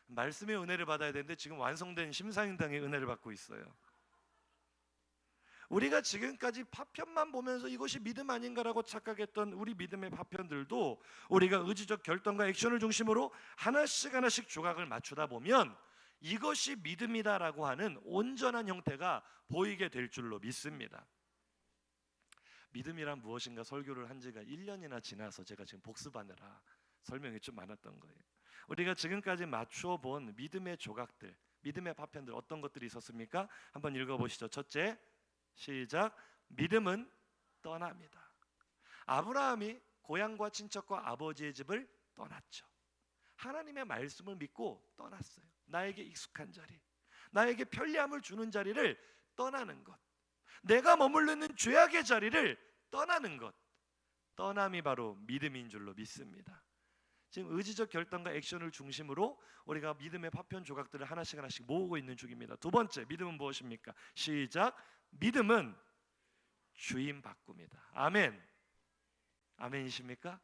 말씀의 은혜를 받아야 되는데 지금 완성된 심사임당의 은혜를 받고 있어요. 우리가 지금까지 파편만 보면서 이것이 믿음 아닌가라고 착각했던 우리 믿음의 파편들도 우리가 의지적 결단과 액션을 중심으로 하나씩 하나씩 조각을 맞추다 보면 이것이 믿음이다라고 하는 온전한 형태가 보이게 될 줄로 믿습니다. 믿음이란 무엇인가 설교를 한 지가 1년이나 지나서 제가 지금 복습하느라 설명이 좀 많았던 거예요. 우리가 지금까지 맞추어 본 믿음의 조각들, 믿음의 파편들 어떤 것들이 있었습니까? 한번 읽어보시죠. 첫째, 시작. 믿음은 떠납니다. 아브라함이 고향과 친척과 아버지의 집을 떠났죠. 하나님의 말씀을 믿고 떠났어요. 나에게 익숙한 자리, 나에게 편리함을 주는 자리를 떠나는 것, 내가 머무르는 죄악의 자리를 떠나는 것, 떠남이 바로 믿음인 줄로 믿습니다. 지금 의지적 결단과 액션을 중심으로 우리가 믿음의 파편 조각들을 하나씩 하나씩 모으고 있는 중입니다. 두 번째, 믿음은 무엇입니까? 시작. 믿음은 주인 바꿉니다. 아멘. 아멘이십니까?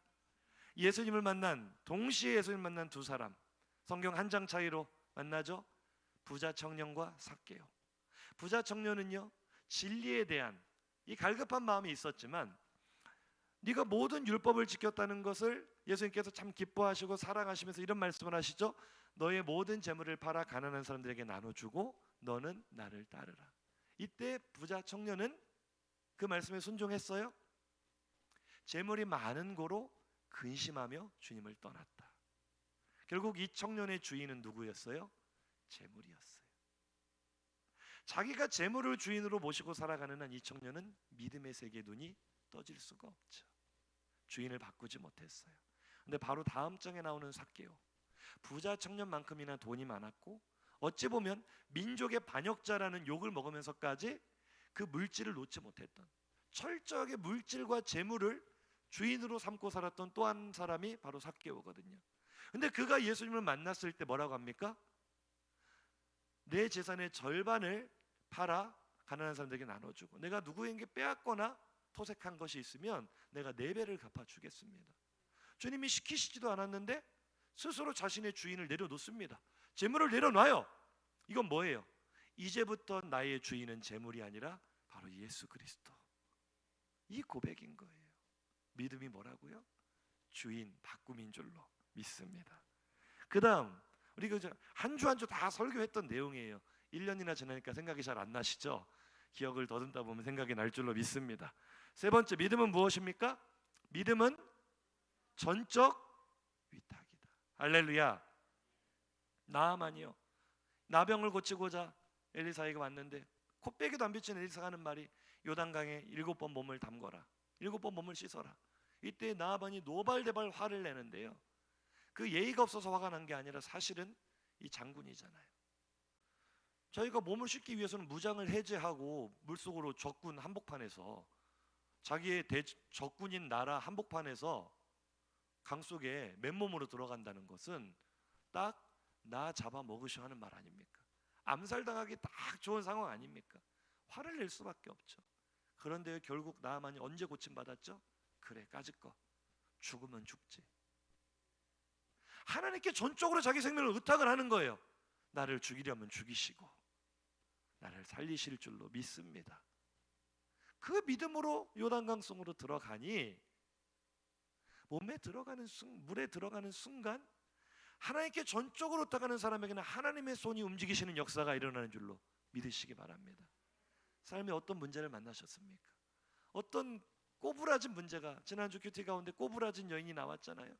예수님을 만난, 동시에 예수님을 만난 두 사람, 성경 한 장 차이로 만나죠. 부자 청년과 삭개오. 부자 청년은요, 진리에 대한 이 갈급한 마음이 있었지만 네가 모든 율법을 지켰다는 것을 예수님께서 참 기뻐하시고 사랑하시면서 이런 말씀을 하시죠. 너의 모든 재물을 팔아 가난한 사람들에게 나눠주고 너는 나를 따르라. 이때 부자 청년은 그 말씀에 순종했어요. 재물이 많은 고로 근심하며 주님을 떠났다. 결국 이 청년의 주인은 누구였어요? 재물이었어요. 자기가 재물을 주인으로 모시고 살아가는 한 이 청년은 믿음의 세계에 눈이 떠질 수가 없죠. 주인을 바꾸지 못했어요. 근데 바로 다음 장에 나오는 삭개오, 부자 청년만큼이나 돈이 많았고 어찌 보면 민족의 반역자라는 욕을 먹으면서까지 그 물질을 놓지 못했던, 철저하게 물질과 재물을 주인으로 삼고 살았던 또 한 사람이 바로 삭개오거든요. 근데 그가 예수님을 만났을 때 뭐라고 합니까? 내 재산의 절반을 팔아 가난한 사람들에게 나눠주고 내가 누구에게 빼앗거나 토색한 것이 있으면 내가 4배를 갚아주겠습니다. 주님이 시키시지도 않았는데 스스로 자신의 주인을 내려놓습니다. 재물을 내려놔요. 이건 뭐예요? 이제부터 나의 주인은 재물이 아니라 바로 예수 그리스도. 이 고백인 거예요. 믿음이 뭐라고요? 주인 바꿈인 줄로 믿습니다. 그 다음 우리 한 주 한 주 다 설교했던 내용이에요. 1년이나 지나니까 생각이 잘 안 나시죠? 기억을 더듬다 보면 생각이 날 줄로 믿습니다. 세 번째, 믿음은 무엇입니까? 믿음은 전적 위탁이다. 할렐루야. 나아만이요, 나병을 고치고자 엘리사에게 왔는데 코빼기도 안 비친 엘리사가 하는 말이 요단강에 7번 몸을 담거라, 7번 몸을 씻어라. 이때 나아만이 노발대발 화를 내는데요, 그 예의가 없어서 화가 난 게 아니라 사실은 이 장군이잖아요. 저희가 몸을 씻기 위해서는 무장을 해제하고 물속으로 적군 한복판에서, 자기의 적군인 나라 한복판에서 강 속에 맨몸으로 들어간다는 것은 딱 나 잡아먹으셔 하는 말 아닙니까? 암살당하기 딱 좋은 상황 아닙니까? 화를 낼 수밖에 없죠. 그런데 결국 나아만이 언제 고침받았죠? 그래, 까짓 거 죽으면 죽지. 하나님께 전적으로 자기 생명을 의탁을 하는 거예요. 나를 죽이려면 죽이시고 나를 살리실 줄로 믿습니다. 그 믿음으로 요단강 속으로 들어가니 몸에 들어가는 물에 들어가는 순간 하나님께 전적으로 의탁하는 사람에게는 하나님의 손이 움직이시는 역사가 일어나는 줄로 믿으시기 바랍니다. 삶에 어떤 문제를 만나셨습니까? 어떤 꼬부라진 문제가, 지난주 큐티 가운데 꼬부라진 여인이 나왔잖아요.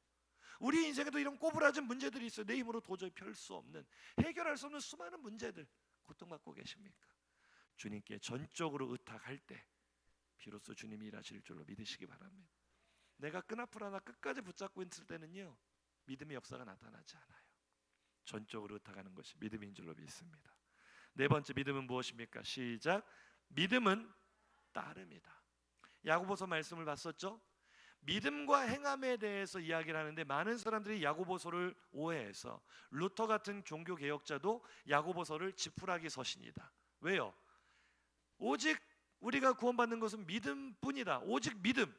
우리 인생에도 이런 꼬부라진 문제들이 있어요. 내 힘으로 도저히 펼 수 없는, 해결할 수 없는 수많은 문제들 고통받고 계십니까? 주님께 전적으로 의탁할 때 비로소 주님이 일하실 줄로 믿으시기 바랍니다. 내가 끈앞을 하나 끝까지 붙잡고 있을 때는요, 믿음의 역사가 나타나지 않아요. 전적으로 의탁하는 것이 믿음인 줄로 믿습니다. 네 번째, 믿음은 무엇입니까? 시작. 믿음은 따름이다. 야고보서 말씀을 봤었죠? 믿음과 행함에 대해서 이야기를 하는데 많은 사람들이 야고보서를 오해해서 루터 같은 종교 개혁자도 야고보서를 지푸라기 서신이다. 왜요? 오직 우리가 구원받는 것은 믿음뿐이다. 오직 믿음,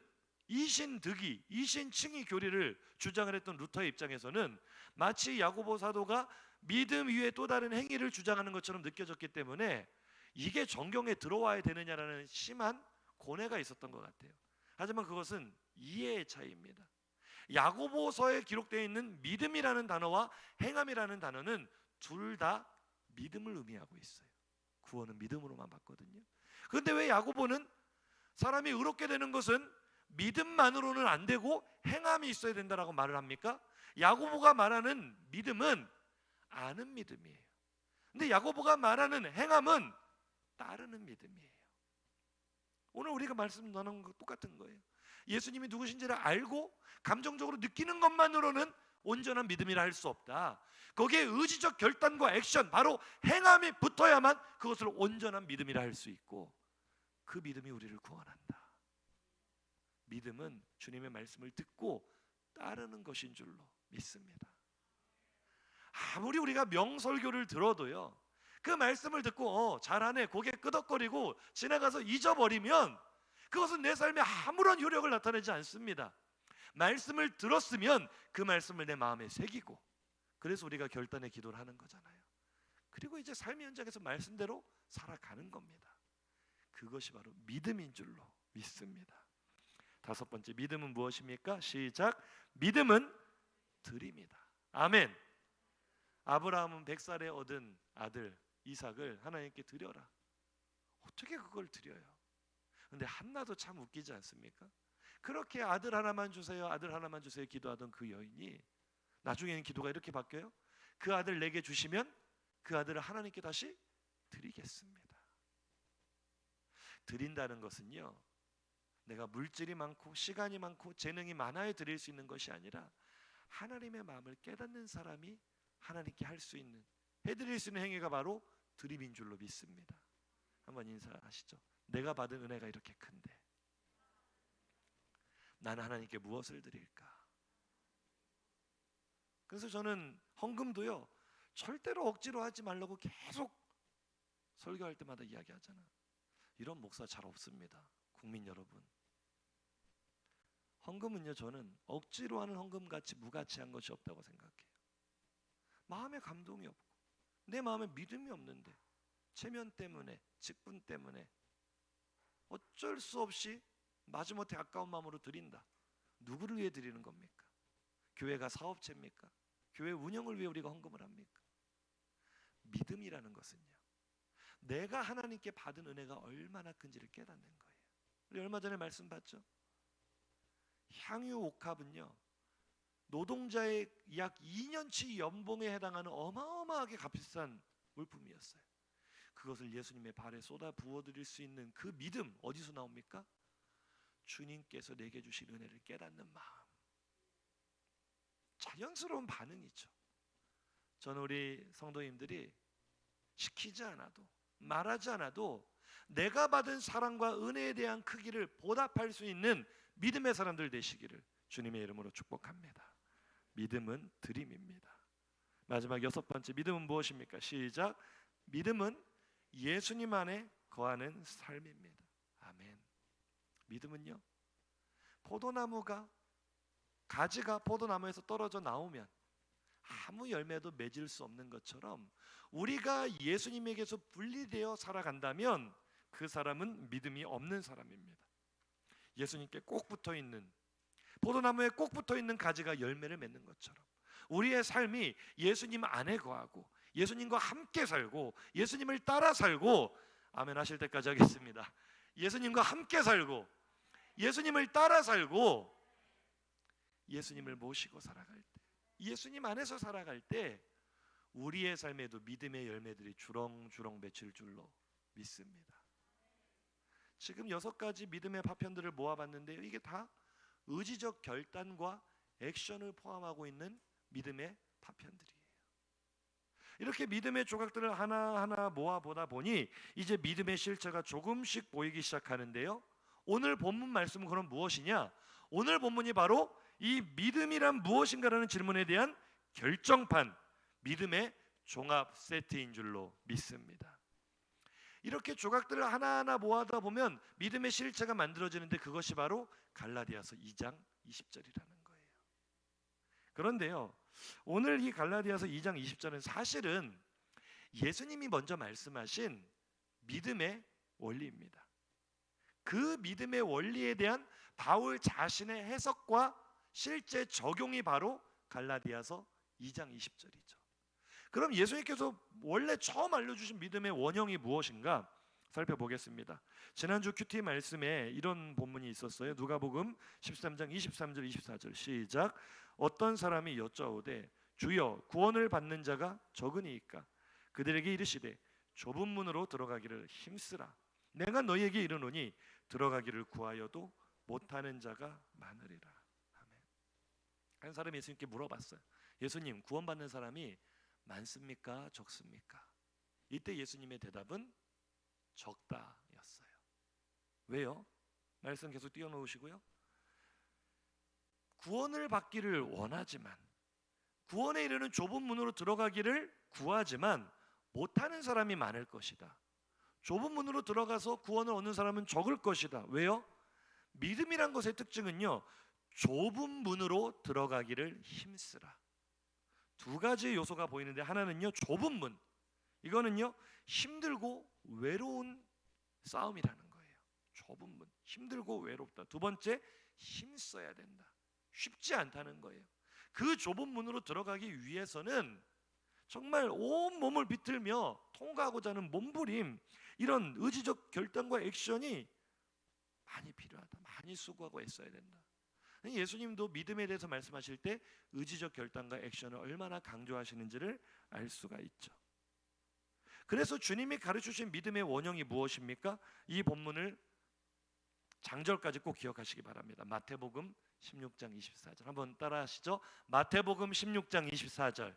이신득이, 이신칭의 교리를 주장을 했던 루터의 입장에서는 마치 야고보 사도가 믿음 위에 또 다른 행위를 주장하는 것처럼 느껴졌기 때문에 이게 정경에 들어와야 되느냐라는 심한 고뇌가 있었던 것 같아요. 하지만 그것은 이해의 차이입니다. 야고보서에 기록되어 있는 믿음이라는 단어와 행함이라는 단어는 둘 다 믿음을 의미하고 있어요. 구원은 믿음으로만 받거든요. 그런데 왜 야고보는 사람이 의롭게 되는 것은 믿음만으로는 안 되고 행함이 있어야 된다라고 말을 합니까? 야고보가 말하는 믿음은 아는 믿음이에요. 근데 야고보가 말하는 행함은 따르는 믿음이에요. 오늘 우리가 말씀 나누는 거 똑같은 거예요. 예수님이 누구신지를 알고 감정적으로 느끼는 것만으로는 온전한 믿음이라 할 수 없다. 거기에 의지적 결단과 액션, 바로 행함이 붙어야만 그것을 온전한 믿음이라 할 수 있고, 그 믿음이 우리를 구원한다. 믿음은 주님의 말씀을 듣고 따르는 것인 줄로 믿습니다. 아무리 우리가 명설교를 들어도요, 그 말씀을 듣고 잘하네 고개 끄덕거리고 지나가서 잊어버리면 그것은 내 삶에 아무런 효력을 나타내지 않습니다. 말씀을 들었으면 그 말씀을 내 마음에 새기고, 그래서 우리가 결단의 기도를 하는 거잖아요. 그리고 이제 삶의 현장에서 말씀대로 살아가는 겁니다. 그것이 바로 믿음인 줄로 믿습니다. 다섯 번째, 믿음은 무엇입니까? 시작. 믿음은 드림이다. 아멘. 아브라함은 100살에 얻은 아들 이삭을 하나님께 드려라. 어떻게 그걸 드려요? 근데 한나도 참 웃기지 않습니까? 그렇게 아들 하나만 주세요, 아들 하나만 주세요 기도하던 그 여인이 나중에는 기도가 이렇게 바뀌어요. 그 아들 내게 주시면 그 아들을 하나님께 다시 드리겠습니다. 드린다는 것은요, 내가 물질이 많고 시간이 많고 재능이 많아야 드릴 수 있는 것이 아니라 하나님의 마음을 깨닫는 사람이 하나님께 할 수 있는, 해드릴 수 있는 행위가 바로 드림인 줄로 믿습니다. 한번 인사하시죠. 내가 받은 은혜가 이렇게 큰데 나는 하나님께 무엇을 드릴까? 그래서 저는 헌금도요, 절대로 억지로 하지 말라고 계속 설교할 때마다 이야기하잖아. 이런 목사 잘 없습니다. 국민 여러분, 헌금은요, 저는 억지로 하는 헌금같이 무가치한 것이 없다고 생각해요. 마음에 감동이 없고 내 마음에 믿음이 없는데 체면 때문에, 직분 때문에 어쩔 수 없이 마지못해 아까운 마음으로 드린다. 누구를 위해 드리는 겁니까? 교회가 사업체입니까? 교회 운영을 위해 우리가 헌금을 합니까? 믿음이라는 것은요, 내가 하나님께 받은 은혜가 얼마나 큰지를 깨닫는 거예요. 우리 얼마 전에 말씀 봤죠? 향유 옥합은요, 노동자의 약 2년치 연봉에 해당하는 어마어마하게 값비싼 물품이었어요. 그것을 예수님의 발에 쏟아 부어드릴 수 있는 그 믿음 어디서 나옵니까? 주님께서 내게 주신 은혜를 깨닫는 마음. 자연스러운 반응이죠. 저는 우리 성도님들이 시키지 않아도 말하지 않아도 내가 받은 사랑과 은혜에 대한 크기를 보답할 수 있는 믿음의 사람들 되시기를 주님의 이름으로 축복합니다. 믿음은 드림입니다. 마지막 6번째, 믿음은 무엇입니까? 시작. 믿음은 예수님 안에 거하는 삶입니다. 아멘. 믿음은요, 포도나무가 가지가 포도나무에서 떨어져 나오면 아무 열매도 맺을 수 없는 것처럼 우리가 예수님에게서 분리되어 살아간다면 그 사람은 믿음이 없는 사람입니다. 예수님께 꼭 붙어있는, 포도나무에 꼭 붙어있는 가지가 열매를 맺는 것처럼 우리의 삶이 예수님 안에 거하고 예수님과 함께 살고 예수님을 따라 살고, 아멘 하실 때까지 하겠습니다. 예수님과 함께 살고 예수님을 따라 살고 예수님을 모시고 살아갈 때, 예수님 안에서 살아갈 때 우리의 삶에도 믿음의 열매들이 주렁주렁 맺힐 줄로 믿습니다. 지금 6가지 믿음의 파편들을 모아봤는데요, 이게 다 의지적 결단과 액션을 포함하고 있는 믿음의 파편들이에요. 이렇게 믿음의 조각들을 하나하나 모아보다 보니 이제 믿음의 실체가 조금씩 보이기 시작하는데요, 오늘 본문 말씀은 그럼 무엇이냐? 오늘 본문이 바로 이 믿음이란 무엇인가라는 질문에 대한 결정판, 믿음의 종합 세트인 줄로 믿습니다. 이렇게 조각들을 하나하나 모아다 보면 믿음의 실체가 만들어지는데 그것이 바로 갈라디아서 2장 20절이라는 거예요. 그런데요, 오늘 이 갈라디아서 2장 20절은 사실은 예수님이 먼저 말씀하신 믿음의 원리입니다. 그 믿음의 원리에 대한 바울 자신의 해석과 실제 적용이 바로 갈라디아서 2장 20절이죠. 그럼 예수님께서 원래 처음 알려주신 믿음의 원형이 무엇인가 살펴보겠습니다. 지난주 큐티 말씀에 이런 본문이 있었어요. 누가복음 13장 23절 24절 시작. 어떤 사람이 여짜오되 주여 구원을 받는 자가 적으니이까? 그들에게 이르시되 좁은 문으로 들어가기를 힘쓰라. 내가 너희에게 이르노니 들어가기를 구하여도 못하는 자가 많으리라. 아멘. 한 사람이 예수님께 물어봤어요. 예수님, 구원받는 사람이 많습니까? 적습니까? 이때 예수님의 대답은 적다였어요. 왜요? 말씀 계속 띄워놓으시고요. 구원을 받기를 원하지만, 구원에 이르는 좁은 문으로 들어가기를 구하지만 못하는 사람이 많을 것이다. 좁은 문으로 들어가서 구원을 얻는 사람은 적을 것이다. 왜요? 믿음이란 것의 특징은요, 좁은 문으로 들어가기를 힘쓰라. 두 가지의 요소가 보이는데, 하나는요 좁은 문, 이거는요 힘들고 외로운 싸움이라는 거예요. 좁은 문, 힘들고 외롭다. 두 번째, 힘써야 된다. 쉽지 않다는 거예요. 그 좁은 문으로 들어가기 위해서는 정말 온 몸을 비틀며 통과하고자 하는 몸부림, 이런 의지적 결단과 액션이 많이 필요하다. 많이 수고하고 애써야 된다. 예수님도 믿음에 대해서 말씀하실 때 의지적 결단과 액션을 얼마나 강조하시는지를 알 수가 있죠. 그래서 주님이 가르치신 믿음의 원형이 무엇입니까? 이 본문을 장절까지 꼭 기억하시기 바랍니다. 마태복음 16장 24절 한번 따라 하시죠. 마태복음 16장 24절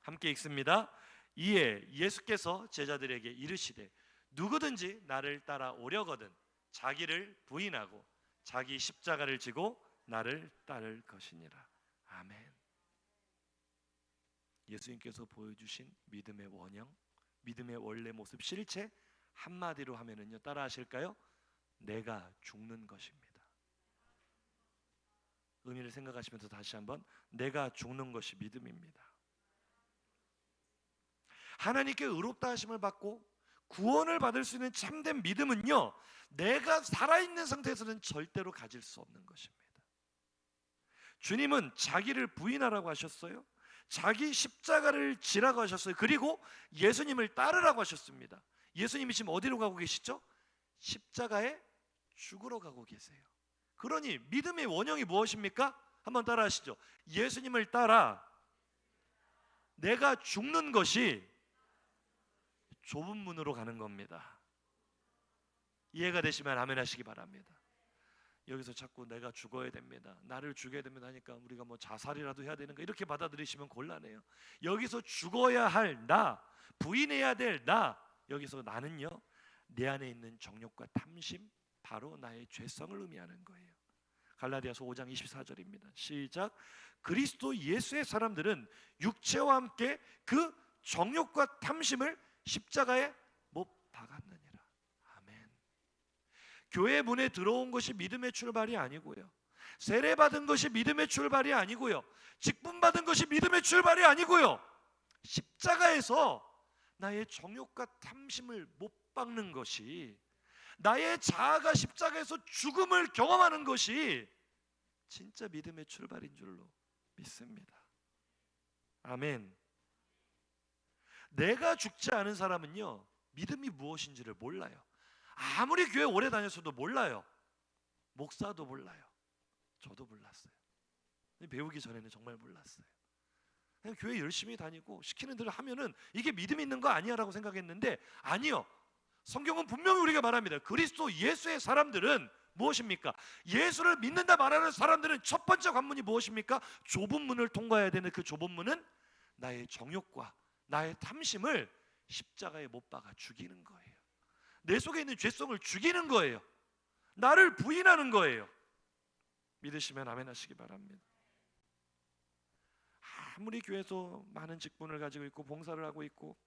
함께 읽습니다. 이에 예수께서 제자들에게 이르시되 누구든지 나를 따라오려거든 자기를 부인하고 자기 십자가를 지고 나를 따를 것이니라. 아멘. 예수님께서 보여주신 믿음의 원형, 믿음의 원래 모습, 실체 한마디로 하면은요, 따라 하실까요? 내가 죽는 것입니다. 의미를 생각하시면서 다시 한번, 내가 죽는 것이 믿음입니다. 하나님께 의롭다 하심을 받고 구원을 받을 수 있는 참된 믿음은요, 내가 살아있는 상태에서는 절대로 가질 수 없는 것입니다. 주님은 자기를 부인하라고 하셨어요. 자기 십자가를 지라고 하셨어요. 그리고 예수님을 따르라고 하셨습니다. 예수님이 지금 어디로 가고 계시죠? 십자가에 죽으러 가고 계세요. 그러니 믿음의 원형이 무엇입니까? 한번 따라 하시죠. 예수님을 따라 내가 죽는 것이 좁은 문으로 가는 겁니다. 이해가 되시면 아멘 하시기 바랍니다. 여기서 자꾸 내가 죽어야 됩니다, 나를 죽여야 됩니다 하니까 우리가 뭐 자살이라도 해야 되는가 이렇게 받아들이시면 곤란해요. 여기서 죽어야 할 나, 부인해야 될 나, 여기서 나는요 내 안에 있는 정욕과 탐심, 바로 나의 죄성을 의미하는 거예요. 갈라디아서 5장 24절입니다. 시작. 그리스도 예수의 사람들은 육체와 함께 그 정욕과 탐심을 십자가에 못 박았느니라. 아멘. 교회 문에 들어온 것이 믿음의 출발이 아니고요, 세례받은 것이 믿음의 출발이 아니고요, 직분받은 것이 믿음의 출발이 아니고요, 십자가에서 나의 정욕과 탐심을 못 박는 것이, 나의 자아가 십자가에서 죽음을 경험하는 것이 진짜 믿음의 출발인 줄로 믿습니다. 아멘. 내가 죽지 않은 사람은요 믿음이 무엇인지를 몰라요. 아무리 교회 오래 다녔어도 몰라요. 목사도 몰라요. 저도 몰랐어요. 배우기 전에는 정말 몰랐어요. 그냥 교회 열심히 다니고 시키는 대로 하면은 이게 믿음 있는 거 아니야 라고 생각했는데, 아니요, 성경은 분명히 우리가 말합니다. 그리스도 예수의 사람들은 무엇입니까? 예수를 믿는다 말하는 사람들은 첫 번째 관문이 무엇입니까? 좁은 문을 통과해야 되는 그 좁은 문은 나의 정욕과 나의 탐심을 십자가에 못 박아 죽이는 거예요. 내 속에 있는 죄성을 죽이는 거예요. 나를 부인하는 거예요. 믿으시면 아멘 하시기 바랍니다. 아무리 교회에서 많은 직분을 가지고 있고 봉사를 하고 있고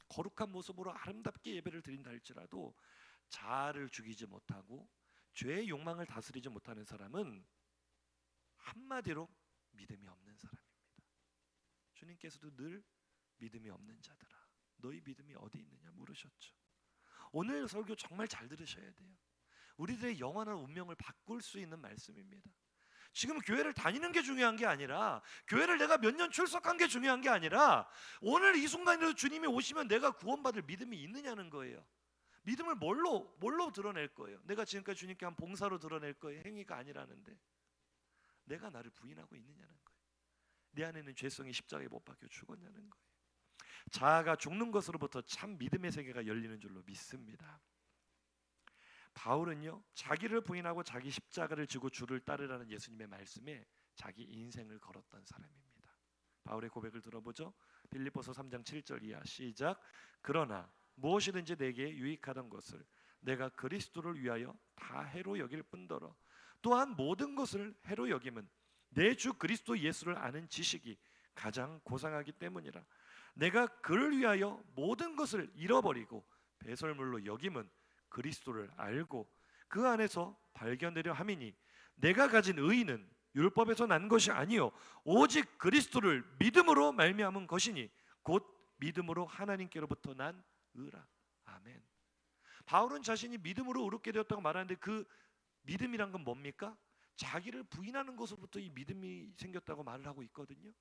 거룩한 모습으로 아름답게 예배를 드린다 할지라도 자아를 죽이지 못하고 죄의 욕망을 다스리지 못하는 사람은 한마디로 믿음이 없는 사람입니다. 주님께서도 늘 믿음이 없는 자들아 너희 믿음이 어디 있느냐 물으셨죠. 오늘 설교 정말 잘 들으셔야 돼요. 우리들의 영원한 운명을 바꿀 수 있는 말씀입니다. 지금 교회를 다니는 게 중요한 게 아니라, 교회를 내가 몇 년 출석한 게 중요한 게 아니라, 오늘 이 순간이라도 주님이 오시면 내가 구원받을 믿음이 있느냐는 거예요. 믿음을 뭘로 드러낼 거예요? 내가 지금까지 주님께 한 봉사로 드러낼 거예요? 행위가 아니라는데 내가 나를 부인하고 있느냐는 거예요. 내 안에 있는 죄성이 십자가에 못 박혀 죽었냐는 거예요. 자아가 죽는 것으로부터 참 믿음의 세계가 열리는 줄로 믿습니다. 바울은요 자기를 부인하고 자기 십자가를 지고 주를 따르라는 예수님의 말씀에 자기 인생을 걸었던 사람입니다. 바울의 고백을 들어보죠. 빌립보서 3장 7절 이하 시작. 그러나 무엇이든지 내게 유익하던 것을 내가 그리스도를 위하여 다 해로 여길 뿐더러 또한 모든 것을 해로 여김은 내 주 그리스도 예수를 아는 지식이 가장 고상하기 때문이라. 내가 그를 위하여 모든 것을 잃어버리고 배설물로 여김은 그리스도를 알고 그 안에서 발견되려 함이니 내가 가진 의의는 율법에서 난 것이 아니요 오직 그리스도를 믿음으로 말미암은 것이니 곧 믿음으로 하나님께로부터 난 의라. 아멘. 바울은 자신이 믿음으로 의롭게 되었다고 말하는데 그 믿음이란 건 뭡니까? 자기를 부인하는 것으로부터 이 믿음이 생겼다고 말을 하고 있거든요.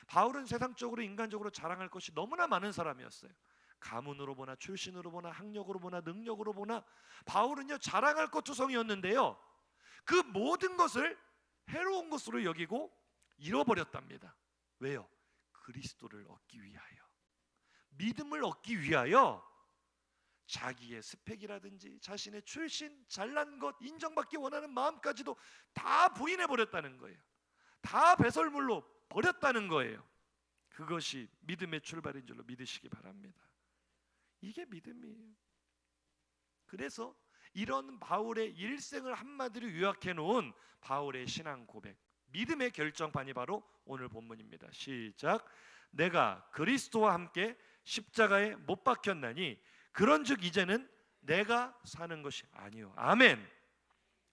바울은 세상적으로 인간적으로 자랑할 것이 너무나 많은 사람이었어요. 가문으로 보나 출신으로 보나 학력으로 보나 능력으로 보나 바울은요 자랑할 것 투성이었는데요 그 모든 것을 해로운 것으로 여기고 잃어버렸답니다. 왜요? 그리스도를 얻기 위하여, 믿음을 얻기 위하여 자기의 스펙이라든지 자신의 출신, 잘난 것, 인정받기 원하는 마음까지도 다 부인해버렸다는 거예요. 다 배설물로 버렸다는 거예요. 그것이 믿음의 출발인 줄로 믿으시기 바랍니다. 이게 믿음이에요. 그래서 이런 바울의 일생을 한마디로 요약해 놓은 바울의 신앙 고백, 믿음의 결정판이 바로 오늘 본문입니다. 시작. 내가 그리스도와 함께 십자가에 못 박혔나니 그런즉 이제는 내가 사는 것이 아니요. 아멘.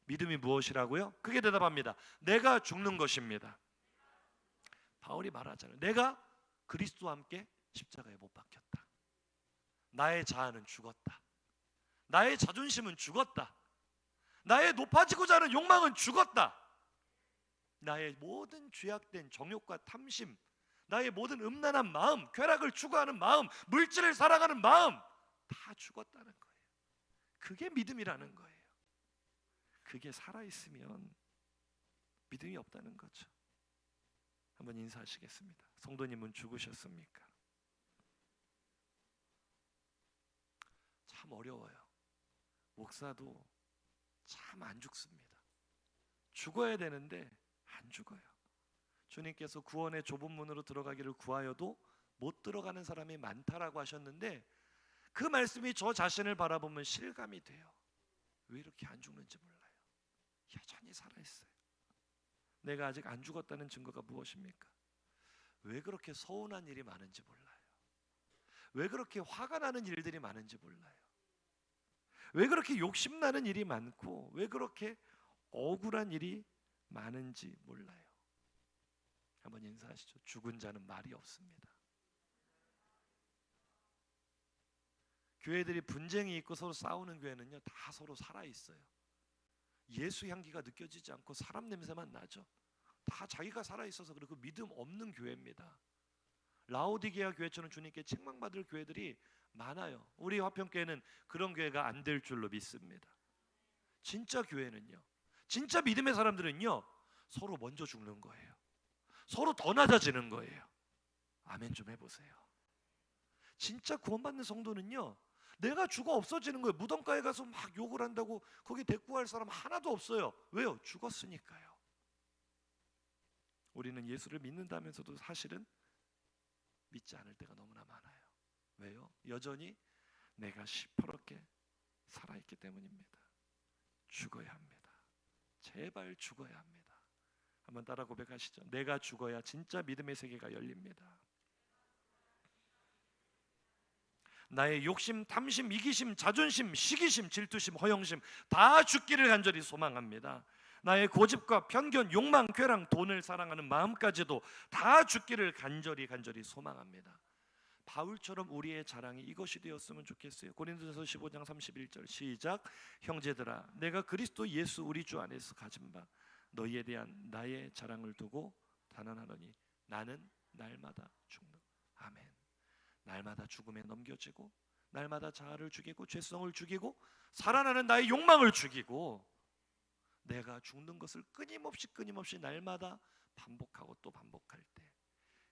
믿음이 무엇이라고요? 그게 대답합니다. 내가 죽는 것입니다. 바울이 말하잖아요. 내가 그리스도와 함께 십자가에 못 박혔다. 나의 자아는 죽었다. 나의 자존심은 죽었다. 나의 높아지고자 하는 욕망은 죽었다. 나의 모든 죄악된 정욕과 탐심, 나의 모든 음란한 마음, 쾌락을 추구하는 마음, 물질을 사랑하는 마음 다 죽었다는 거예요. 그게 믿음이라는 거예요. 그게 살아있으면 믿음이 없다는 거죠. 한번 인사하시겠습니다. 성도님은 죽으셨습니까? 참 어려워요. 목사도 참 안 죽습니다. 죽어야 되는데 안 죽어요. 주님께서 구원의 좁은 문으로 들어가기를 구하여도 못 들어가는 사람이 많다라고 하셨는데 그 말씀이 저 자신을 바라보면 실감이 돼요. 왜 이렇게 안 죽는지 몰라요. 여전히 살아있어요. 내가 아직 안 죽었다는 증거가 무엇입니까? 왜 그렇게 서운한 일이 많은지 몰라요. 왜 그렇게 화가 나는 일들이 많은지 몰라요. 왜 그렇게 욕심나는 일이 많고 왜 그렇게 억울한 일이 많은지 몰라요. 한번 인사하시죠. 죽은 자는 말이 없습니다. 교회들이 분쟁이 있고 서로 싸우는 교회는요 다 서로 살아있어요. 예수 향기가 느껴지지 않고 사람 냄새만 나죠. 다 자기가 살아있어서 그리고 믿음 없는 교회입니다. 라오디게아 교회처럼 주님께 책망받을 교회들이 많아요. 우리 화평교회는 그런 교회가 안 될 줄로 믿습니다. 진짜 교회는요, 진짜 믿음의 사람들은요 서로 먼저 죽는 거예요. 서로 더 낮아지는 거예요. 아멘 좀 해보세요. 진짜 구원받는 성도는요 내가 죽어 없어지는 거예요. 무덤가에 가서 막 욕을 한다고 거기 대꾸할 사람 하나도 없어요. 왜요? 죽었으니까요. 우리는 예수를 믿는다면서도 사실은 믿지 않을 때가 너무나 많아요. 왜요? 여전히 내가 시퍼렇게 살아있기 때문입니다. 죽어야 합니다. 제발 죽어야 합니다. 한번 따라 고백하시죠. 내가 죽어야 진짜 믿음의 세계가 열립니다. 나의 욕심, 탐심, 이기심, 자존심, 시기심, 질투심, 허영심 다 죽기를 간절히 소망합니다. 나의 고집과 편견, 욕망, 쾌락, 돈을 사랑하는 마음까지도 다 죽기를 간절히 소망합니다. 바울처럼 우리의 자랑이 이것이 되었으면 좋겠어요. 고린도전서 15장 31절 시작. 형제들아 내가 그리스도 예수 우리 주 안에서 가진 바 너희에 대한 나의 자랑을 두고 단언하노니 나는 날마다 죽는. 아멘. 날마다 죽음에 넘겨지고 날마다 자아를 죽이고 죄성을 죽이고 살아나는 나의 욕망을 죽이고 내가 죽는 것을 끊임없이 날마다 반복하고 또 반복할 때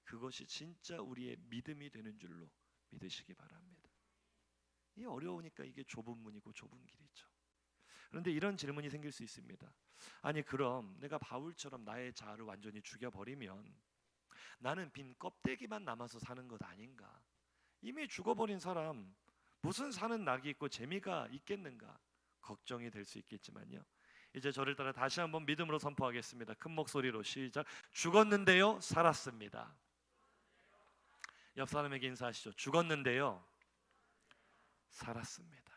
그것이 진짜 우리의 믿음이 되는 줄로 믿으시기 바랍니다. 이게 어려우니까 이게 좁은 문이고 좁은 길이죠. 그런데 이런 질문이 생길 수 있습니다. 아니 그럼 내가 바울처럼 나의 자아를 완전히 죽여버리면 나는 빈 껍데기만 남아서 사는 것 아닌가? 이미 죽어버린 사람 무슨 사는 낙이 있고 재미가 있겠는가? 걱정이 될 수 있겠지만요. 이제 저를 따라 다시 한번 믿음으로 선포하겠습니다. 큰 목소리로 시작. 죽었는데요 살았습니다. 옆 사람에게 인사하시죠. 죽었는데요 살았습니다.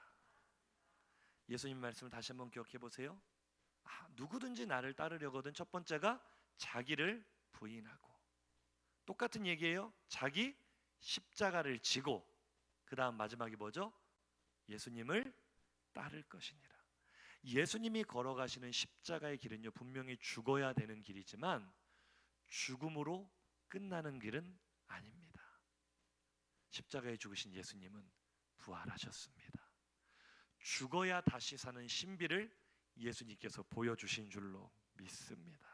예수님 말씀을 다시 한번 기억해 보세요. 누구든지 나를 따르려거든 첫 번째가 자기를 부인하고, 똑같은 얘기예요. 자기 십자가를 지고, 그 다음 마지막이 뭐죠? 예수님을 따를 것이니라. 예수님이 걸어가시는 십자가의 길은요 분명히 죽어야 되는 길이지만 죽음으로 끝나는 길은 아닙니다. 십자가에 죽으신 예수님은 부활하셨습니다. 죽어야 다시 사는 신비를 예수님께서 보여주신 줄로 믿습니다.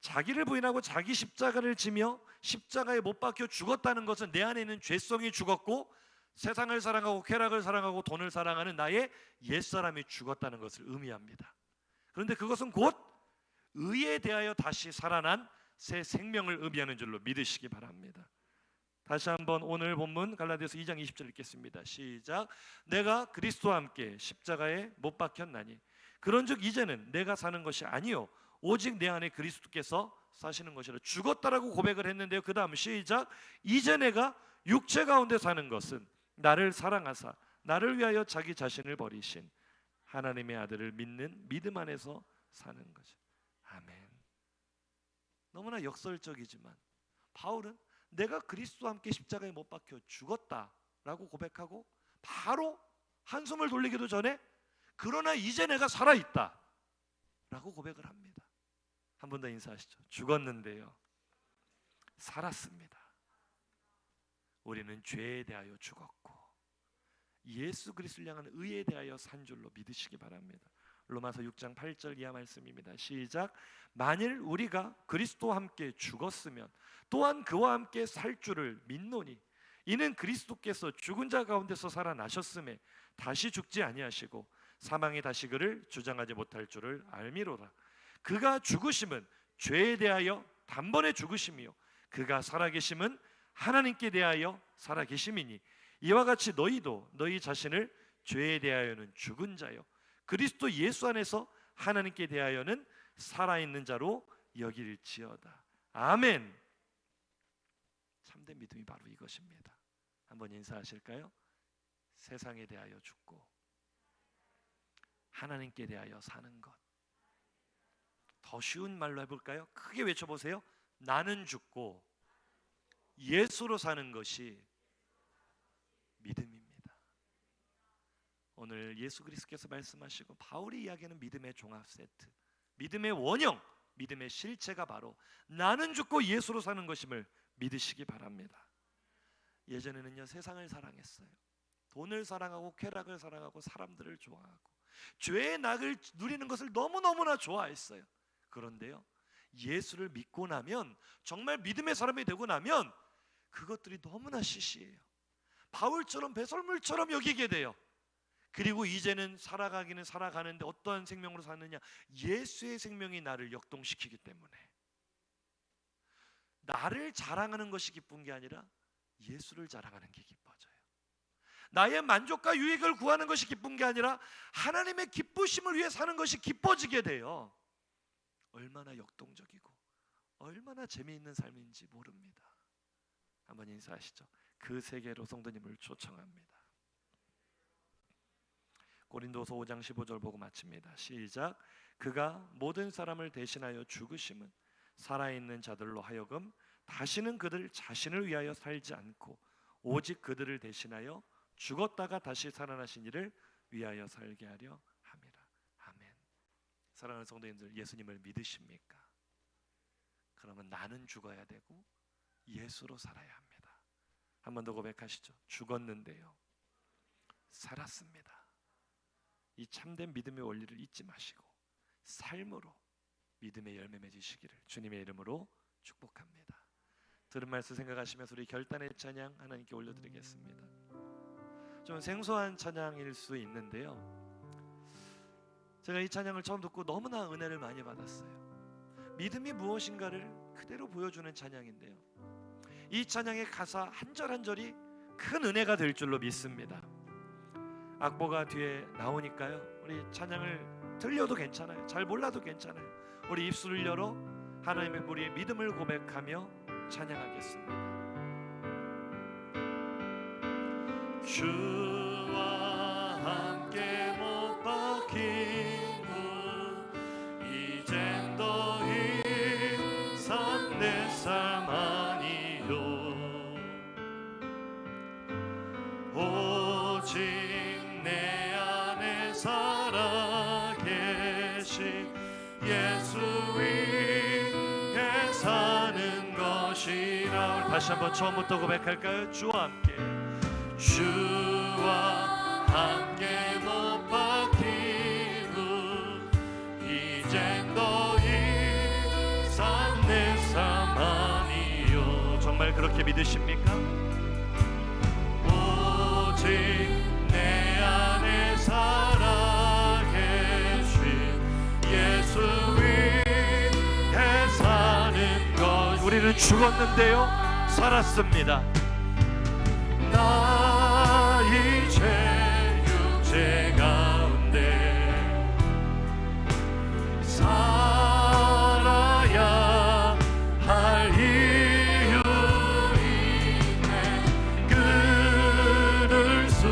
자기를 부인하고 자기 십자가를 지며 십자가에 못 박혀 죽었다는 것은 내 안에 있는 죄성이 죽었고 세상을 사랑하고 쾌락을 사랑하고 돈을 사랑하는 나의 옛사람이 죽었다는 것을 의미합니다. 그런데 그것은 곧 의에 대하여 다시 살아난 새 생명을 의미하는 줄로 믿으시기 바랍니다. 다시 한번 오늘 본문 갈라디아서 2장 20절 읽겠습니다. 시작. 내가 그리스도와 함께 십자가에 못 박혔나니 그런즉 이제는 내가 사는 것이 아니요 오직 내 안에 그리스도께서 사시는 것이라. 죽었다라고 고백을 했는데요. 그 다음 시작. 이제 내가 육체 가운데 사는 것은 나를 사랑하사 나를 위하여 자기 자신을 버리신 하나님의 아들을 믿는 믿음 안에서 사는 거죠. 아멘. 너무나 역설적이지만 바울은 내가 그리스도와 함께 십자가에 못 박혀 죽었다라고 고백하고 바로 한숨을 돌리기도 전에 그러나 이제 내가 살아있다 라고 고백을 합니다. 한 번 더 인사하시죠. 죽었는데요 살았습니다. 우리는 죄에 대하여 죽었고 예수 그리스도를 향한 의에 대하여 산 줄로 믿으시기 바랍니다. 로마서 6장 8절 이하 말씀입니다. 시작. 만일 우리가 그리스도와 함께 죽었으면 또한 그와 함께 살 줄을 믿노니 이는 그리스도께서 죽은 자 가운데서 살아나셨음에 다시 죽지 아니하시고 사망이 다시 그를 주장하지 못할 줄을 알미로라. 그가 죽으심은 죄에 대하여 단번에 죽으심이요 그가 살아계심은 하나님께 대하여 살아계심이니 이와 같이 너희도 너희 자신을 죄에 대하여는 죽은 자요 그리스도 예수 안에서 하나님께 대하여는 살아있는 자로 여길지어다. 아멘. 참된 믿음이 바로 이것입니다. 한번 인사하실까요? 세상에 대하여 죽고 하나님께 대하여 사는 것. 더 쉬운 말로 해볼까요? 크게 외쳐보세요. 나는 죽고 예수로 사는 것이 믿음입니다. 오늘 예수 그리스도께서 말씀하시고 바울이 이야기하는 믿음의 종합 세트, 믿음의 원형, 믿음의 실체가 바로 나는 죽고 예수로 사는 것임을 믿으시기 바랍니다. 예전에는요 세상을 사랑했어요. 돈을 사랑하고 쾌락을 사랑하고 사람들을 좋아하고 죄의 낙을 누리는 것을 너무너무나 좋아했어요. 그런데요 예수를 믿고 나면, 정말 믿음의 사람이 되고 나면 그것들이 너무나 시시해요. 바울처럼 배설물처럼 여기게 돼요. 그리고 이제는 살아가기는 살아가는데 어떠한 생명으로 사느냐, 예수의 생명이 나를 역동시키기 때문에 나를 자랑하는 것이 기쁜 게 아니라 예수를 자랑하는 게 기뻐져요. 나의 만족과 유익을 구하는 것이 기쁜 게 아니라 하나님의 기쁘심을 위해 사는 것이 기뻐지게 돼요. 얼마나 역동적이고 얼마나 재미있는 삶인지 모릅니다. 한번 인사하시죠. 그 세계로 성도님을 초청합니다. 고린도서 5장 15절 보고 마칩니다. 시작. 그가 모든 사람을 대신하여 죽으심은 살아있는 자들로 하여금 다시는 그들 자신을 위하여 살지 않고 오직 그들을 대신하여 죽었다가 다시 살아나신 이를 위하여 살게 하려 함이라. 아멘. 사랑하는 성도님들, 예수님을 믿으십니까? 그러면 나는 죽어야 되고 예수로 살아야 합니다. 한 번 더 고백하시죠. 죽었는데요 살았습니다. 이 참된 믿음의 원리를 잊지 마시고 삶으로 믿음의 열매 맺으시기를 주님의 이름으로 축복합니다. 들은 말씀 생각하시면서 우리 결단의 찬양 하나님께 올려드리겠습니다. 좀 생소한 찬양일 수 있는데요, 제가 이 찬양을 처음 듣고 너무나 은혜를 많이 받았어요. 믿음이 무엇인가를 그대로 보여주는 찬양인데요, 이 찬양의 가사 한 절 한 절이 큰 은혜가 될 줄로 믿습니다. 악보가 뒤에 나오니까요, 우리 찬양을 들려도 괜찮아요, 잘 몰라도 괜찮아요. 우리 입술을 열어 하나님의 우리의 믿음을 고백하며 찬양하겠습니다. 주와 함께 못 박힌 후 이젠 더 이상 내 삶 아니요 오직 내 안에 살아계신 예수 위에 사는 것이라. 다시 한번 처음부터 고백할까요? 주와 함께, 주와 함께 못 박힌 후 이젠 더 이상 내 삶 아니요. 정말 그렇게 믿으십니까? 오직 내 안에 살아계신 예수 위에 사는 것. 우리는 죽었는데요 살았습니다. 나 이제 육체 가운데 살아야 할 이유 있네. 끊을 수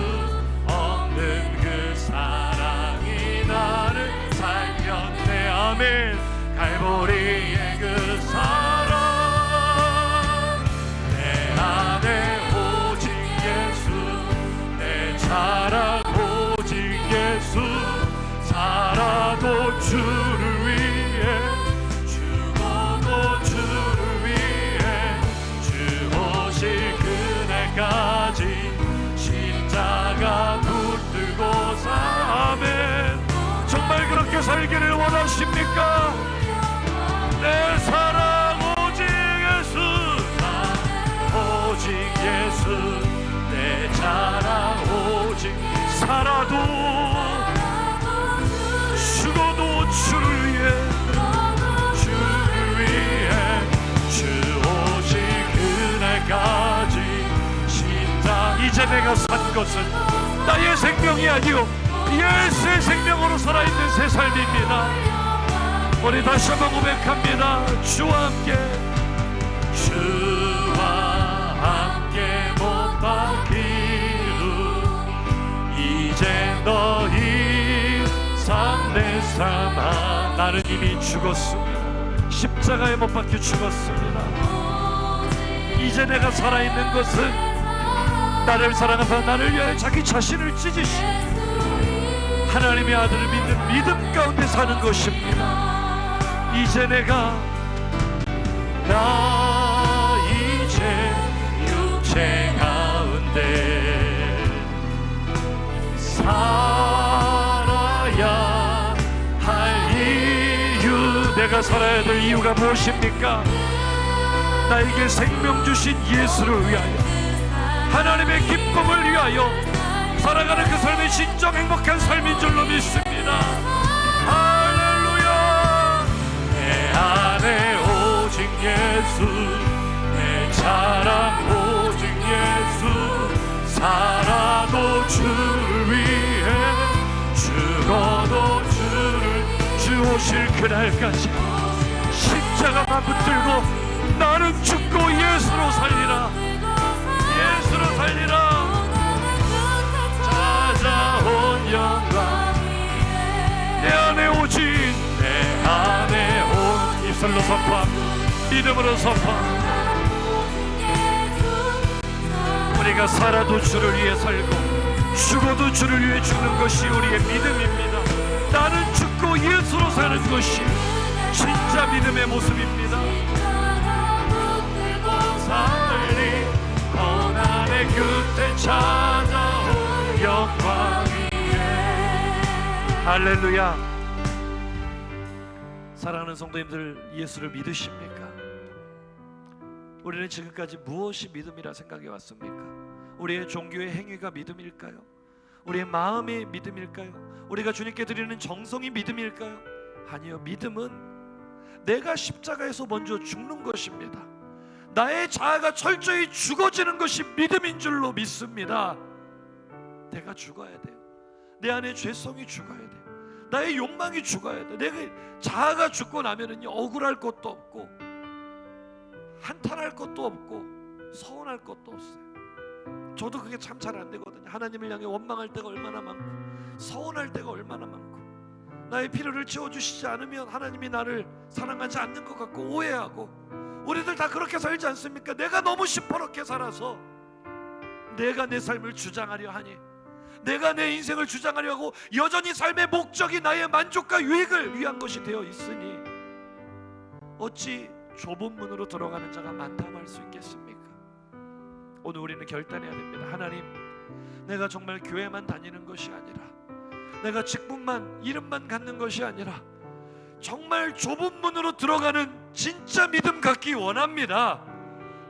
없는 그 사랑이 나를 살렸네. 아멘. 갈보리의 그 사랑 내 안에 사랑 오직 예수 살아도 주를 위해 주 내가 산 것은 나의 생명이 아니요 예수의 생명으로 살아있는 새 삶입니다. 우리 다시 한번 고백합니다. 주와 함께, 주와 함께 못 박히루 이제 더 이상 내 삶아. 나는 이미 죽었습니다. 십자가에 못 박혀 죽었습니다. 이제 내가 살아있는 것은 나를 사랑하사 나를 위하여 자기 자신을 찢으신 하나님의 아들을 믿는 믿음 가운데 사는 것입니다. 이제 나 이제 육체 가운데 살아야 할 이유, 내가 살아야 될 이유가 무엇입니까? 나에게 생명 주신 예수를 위하여, 하나님의 기쁨을 위하여 살아가는 그 삶이 진정 행복한 삶인 줄로 믿습니다. 할렐루야. 내 안에 오직 예수, 내 자랑 오직 예수. 살아도 주를 위해, 죽어도 주 오실 그날까지 십자가만 붙들고 나는 죽고 예수로 살리라, 예수로 살리라. 찾아온 영광 내 안에 오직, 내 안에 온, 입술로 선포, 믿음으로 선포. 우리가 살아도 주를 위해 살고 죽어도 주를 위해 죽는 것이 우리의 믿음입니다. 나는 죽고 예수로 사는 것이 진짜 믿음의 모습입니다. 살리 고난의 끝에 찾아온 영광 위에. 할렐루야. 사랑하는 성도님들, 예수를 믿으십니까? 우리는 지금까지 무엇이 믿음이라 생각해 왔습니까? 우리의 종교의 행위가 믿음일까요? 우리의 마음이 믿음일까요? 우리가 주님께 드리는 정성이 믿음일까요? 아니요. 믿음은 내가 십자가에서 먼저 죽는 것입니다. 나의 자아가 철저히 죽어지는 것이 믿음인 줄로 믿습니다. 내가 죽어야 돼요. 내 안에 죄성이 죽어야 돼요. 나의 욕망이 죽어야 돼요. 내가 자아가 죽고 나면은요, 억울할 것도 없고 한탄할 것도 없고 서운할 것도 없어요. 저도 그게 참 잘 안 되거든요. 하나님을 향해 원망할 때가 얼마나 많고 서운할 때가 얼마나 많고, 나의 필요를 채워주시지 않으면 하나님이 나를 사랑하지 않는 것 같고 오해하고. 우리들 다 그렇게 살지 않습니까? 내가 너무 시퍼렇게 살아서 내가 내 삶을 주장하려 하니, 내가 내 인생을 주장하려 하고 여전히 삶의 목적이 나의 만족과 유익을 위한 것이 되어 있으니 어찌 좁은 문으로 들어가는 자가 많다고 할 수 있겠습니까? 오늘 우리는 결단해야 됩니다. 하나님, 내가 정말 교회만 다니는 것이 아니라, 내가 직분만 이름만 갖는 것이 아니라 정말 좁은 문으로 들어가는 진짜 믿음 갖기 원합니다.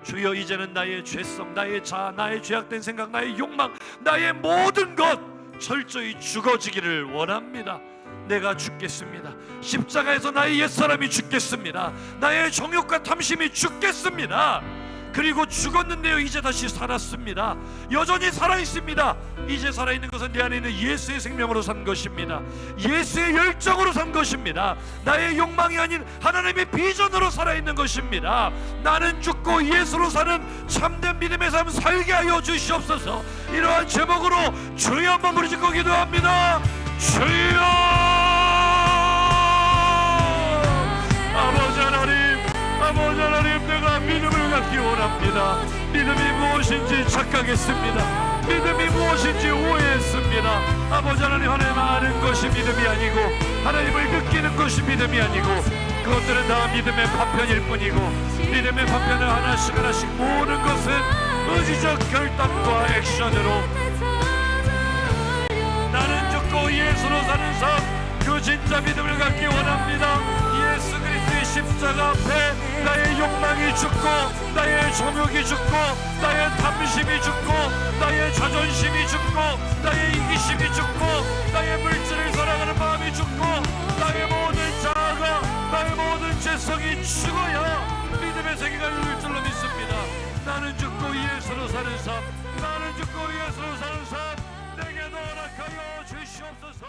주여, 이제는 나의 죄성, 나의 자아, 나의 죄악된 생각, 나의 욕망, 나의 모든 것 철저히 죽어지기를 원합니다. 내가 죽겠습니다. 십자가에서 나의 옛사람이 죽겠습니다. 나의 정욕과 탐심이 죽겠습니다. 그리고 죽었는데요, 이제 다시 살았습니다. 여전히 살아있습니다. 이제 살아있는 것은 내 안에 있는 예수의 생명으로 산 것입니다. 예수의 열정으로 산 것입니다. 나의 욕망이 아닌 하나님의 비전으로 살아있는 것입니다. 나는 죽고 예수로 사는 참된 믿음의 삶 살게 하여 주시옵소서. 이러한 제목으로 주여 한번 부르짖고 기도합니다. 주여, 아버지 하나님, 내가 믿음을 갖기 원합니다. 믿음이 무엇인지 착각했습니다. 믿음이 무엇인지 오해했습니다. 아버지 하나님 아는 것이 믿음이 아니고, 하나님을 느끼는 것이 믿음이 아니고, 그것들은 다 믿음의 파편일 뿐이고, 믿음의 파편을 하나씩 모으는 것은 의지적 결단과 액션으로 나는 죽고 예수로 사는 삶, 그 진짜 믿음을 갖기 원합니다. 예수 그리스도의 십자가 앞에 나의 욕망이 죽고, 나의 정욕이 죽고, 나의 탐심이 죽고, 나의 자존심이 죽고, 나의 이기심이 죽고, 나의 물질을 사랑하는 마음이 죽고, 나의 모든 자아가, 나의 모든 죄성이 죽어야 믿음의 세계가 열릴 줄로 믿습니다. 나는 죽고 예수로 사는 삶, 나는 죽고 예수로 사는 삶, 내게도 허락하여 주시옵소서.